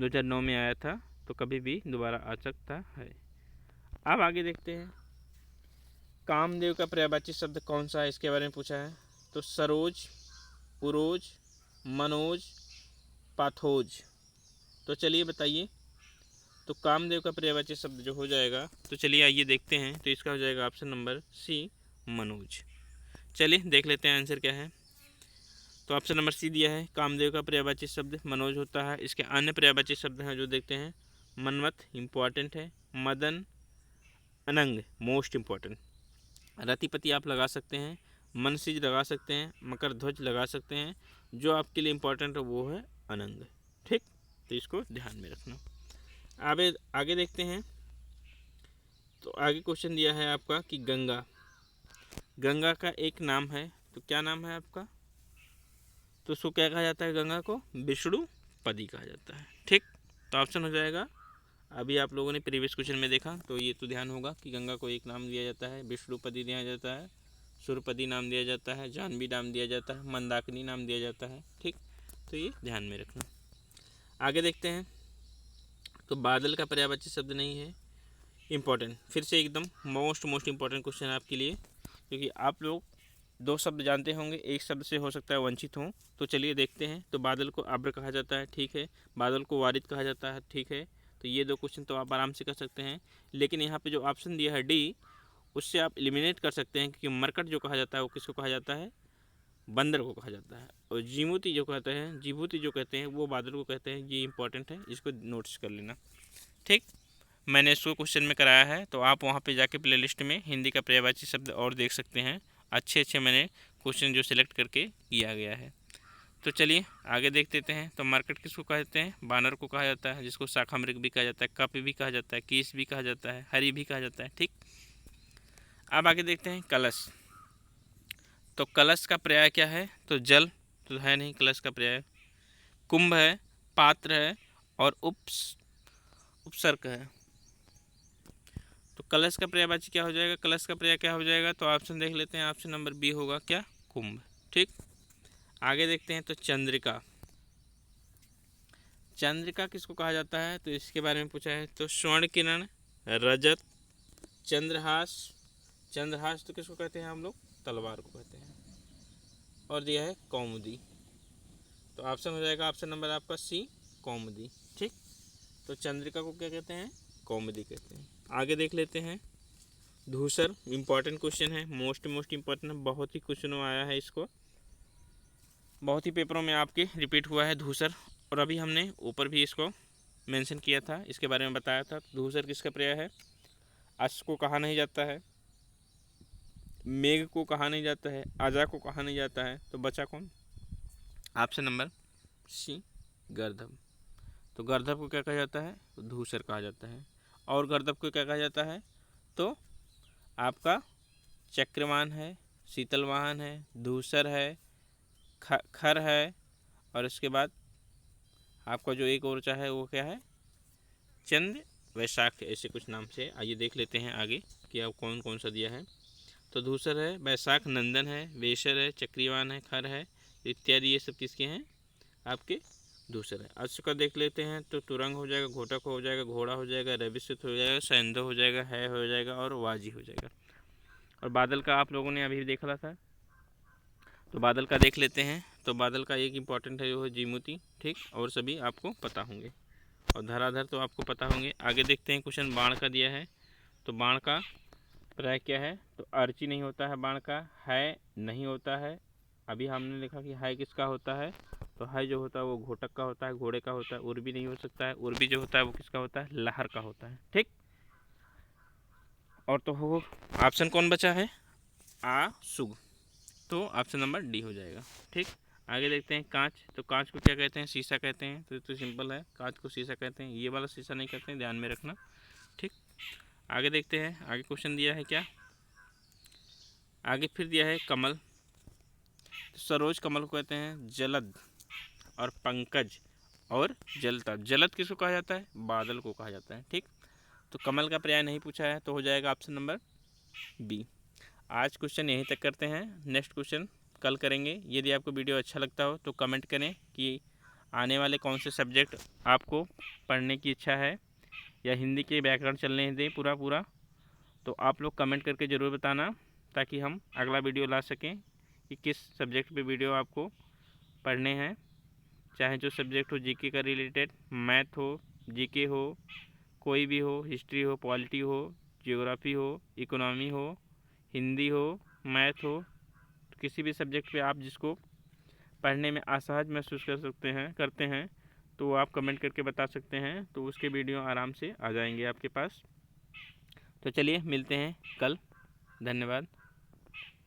Speaker 1: 2009 में आया था, तो कभी भी दोबारा आ सकता है। अब आगे देखते हैं कामदेव का पर्यायवाची शब्द कौन सा है, इसके बारे में पूछा है। तो सरोज, उरोज, मनोज, पाथोज। तो चलिए बताइए। तो कामदेव का पर्यायवाची शब्द जो हो जाएगा, तो चलिए आइए देखते हैं। तो इसका हो जाएगा ऑप्शन नंबर सी, मनोज। चलिए देख लेते हैं आंसर क्या है। तो ऑप्शन नंबर सी दिया है, कामदेव का पर्यायवाची शब्द मनोज होता है। इसके अन्य पर्यायवाची शब्द हैं जो देखते हैं। मनमथ इम्पॉर्टेंट है, मदन, अनंग मोस्ट इम्पॉर्टेंट, रतिपति आप लगा सकते हैं, मनसिज लगा सकते हैं, मकर ध्वज लगा सकते हैं। जो आपके लिए इम्पोर्टेंट है वो है अनंग। ठीक, तो इसको ध्यान में रखना। आगे आगे देखते हैं। तो आगे क्वेश्चन दिया है आपका कि गंगा, गंगा का एक नाम है। तो क्या नाम है आपका? तो उसको क्या कहा जाता है? गंगा को विष्णुपदी कहा जाता है। ठीक, तो ऑप्शन हो जाएगा, अभी आप लोगों ने प्रीवियस क्वेश्चन में देखा तो ये तो ध्यान होगा कि गंगा को एक नाम दिया जाता है, विष्णुपदी दिया जाता है, सुरपदी नाम दिया जाता है, जानवी नाम दिया जाता है, मंदाकिनी नाम दिया जाता है। ठीक, तो ये ध्यान में रखना। आगे देखते हैं। तो बादल का पर्यायवाची शब्द नहीं है, इम्पोर्टेंट, फिर से एकदम मोस्ट इम्पोर्टेंट क्वेश्चन है आपके लिए, क्योंकि आप लोग दो शब्द जानते होंगे, एक शब्द से हो सकता है वंचित हों। तो चलिए देखते हैं। तो बादल को आब्र कहा जाता है, ठीक है। बादल को वारिद कहा जाता है, ठीक है। तो ये दो क्वेश्चन तो आप आराम से कर सकते हैं। लेकिन यहाँ पे जो ऑप्शन दिया है डी, उससे आप एलिमिनेट कर सकते हैं, क्योंकि मरकट जो कहा जाता है वो किसको कहा जाता है? बंदर को कहा जाता है। और जीमूती जो कहते हैं, जीभूति जो कहते हैं, वो बादल को कहते हैं। ये इंपॉर्टेंट है, इसको नोट्स कर लेना। ठीक, मैंने इसको क्वेश्चन में कराया है, तो आप वहाँ पे जाके प्लेलिस्ट में हिंदी का पर्यायवाची शब्द और देख सकते हैं। अच्छे मैंने क्वेश्चन जो सिलेक्ट करके किया गया है। तो चलिए आगे देख लेते हैं। तो मार्केट किसको कहते हैं? बानर को कहा जाता है, जिसको शाखा मृग भी कहा जाता है, कप भी कहा जाता है, कीस भी कहा जाता है, हरी भी कहा जाता है। ठीक, अब आगे देखते हैं कलश। तो कलश का पर्याय क्या है? तो जल तो है नहीं कलश का पर्याय, कुंभ है, पात्र है और उपसर्ग है। तो कलश का पर्यायवाची क्या हो जाएगा? कलश का पर्याय क्या हो जाएगा? तो ऑप्शन देख लेते हैं। ऑप्शन नंबर बी होगा क्या? कुंभ। ठीक, आगे देखते हैं। तो चंद्रिका, चंद्रिका किसको कहा जाता है? तो इसके बारे में पूछा है। तो स्वर्ण किरण, रजत, चंद्रहास, चंद्रहास तो किसको कहते हैं हम लोग? तलवार को कहते हैं। और दिया है कौमुदी। तो ऑप्शन हो जाएगा ऑप्शन नंबर आपका सी, कौमुदी। ठीक, तो चंद्रिका को क्या कहते हैं? कौमुदी कहते हैं। आगे देख लेते हैं। धूसर, इंपॉर्टेंट क्वेश्चन है, मोस्ट इंपॉर्टेंट, बहुत ही क्वेश्चनों आया है, इसको बहुत ही पेपरों में आपके रिपीट हुआ है धूसर। और अभी हमने ऊपर भी इसको मेंशन किया था, इसके बारे में बताया था। धूसर किसका पर्याय है? अश्व को कहा नहीं जाता है, मेघ को कहा नहीं जाता है, आजा को कहा नहीं जाता है, तो बचा कौन? ऑप्शन नंबर सी, गर्दभ। तो गर्दभ को क्या कहा जाता है? तो धूसर कहा जाता है। और गर्दभ को क्या कहा जाता है? तो आपका चक्रवान है, शीतल वाहन है, धूसर है, खर है, और इसके बाद आपका जो एक और चाहे वो क्या है? चंद्र वैशाख, ऐसे कुछ नाम से। आइए देख लेते हैं आगे कि अब कौन कौन सा दिया है। तो धूसर है, वैशाख नंदन है, वेशर है, चक्रीवान है, खर है इत्यादि, ये सब किसके हैं? आपके धूसर है। अश्व का देख लेते हैं। तो तुरंग हो जाएगा, घोटक हो जाएगा, घोड़ा हो जाएगा, रविशुत हो जाएगा, सैंधव हो जाएगा, है हो जाएगा और वाजी हो जाएगा। और बादल का आप लोगों ने अभी देखा था, तो बादल का देख लेते हैं। तो बादल का एक इम्पॉर्टेंट है वो है जीमूती। ठीक, और सभी आपको पता होंगे, और धराधर तो आपको पता होंगे। आगे देखते हैं क्वेश्चन बाण का दिया है। तो बाण का पर्याय क्या है? तो अर्ची नहीं होता है बाण का, है नहीं होता है, अभी हमने लिखा कि है किसका होता है, तो है जो होता है वो घोटक का होता है, घोड़े का होता है। उर्वी नहीं हो सकता है, उर्वी जो होता है वो किसका होता है? लहर का होता है। ठीक, और तो हो ऑप्शन कौन बचा है? आ सुग, तो ऑप्शन नंबर डी हो जाएगा। ठीक, आगे देखते हैं कांच। तो कांच को क्या कहते हैं? शीशा कहते हैं। तो सिंपल है, कांच को शीशा कहते हैं, ये वाला शीशा नहीं कहते हैं, ध्यान में रखना। ठीक, आगे देखते हैं, आगे क्वेश्चन दिया है क्या? आगे फिर दिया है कमल। तो सरोज कमल को कहते हैं जलद, और पंकज और जलता। जलद किसको कहा जाता है? बादल को कहा जाता है। ठीक, तो कमल का पर्याय नहीं पूछा है, तो हो जाएगा ऑप्शन नंबर बी। आज क्वेश्चन यहीं तक करते हैं, नेक्स्ट क्वेश्चन कल करेंगे। यदि आपको वीडियो अच्छा लगता हो तो कमेंट करें कि आने वाले कौन से सब्जेक्ट आपको पढ़ने की इच्छा है, या हिंदी के व्याकरण चलने दें पूरा पूरा। तो आप लोग कमेंट करके ज़रूर बताना, ताकि हम अगला वीडियो ला सकें कि किस सब्जेक्ट पे वीडियो आपको पढ़ने हैं। चाहे जो सब्जेक्ट हो, जीके का रिलेटेड, मैथ हो, जीके हो, कोई भी हो, हिस्ट्री हो, पॉलिटी हो, ज्योग्राफी हो, इकोनॉमी हो, हिंदी हो, मैथ हो, तो किसी भी सब्जेक्ट पे आप जिसको पढ़ने में असहज महसूस कर सकते हैं करते हैं, तो आप कमेंट करके बता सकते हैं, तो उसके वीडियो आराम से आ जाएंगे आपके पास। तो चलिए मिलते हैं कल, धन्यवाद।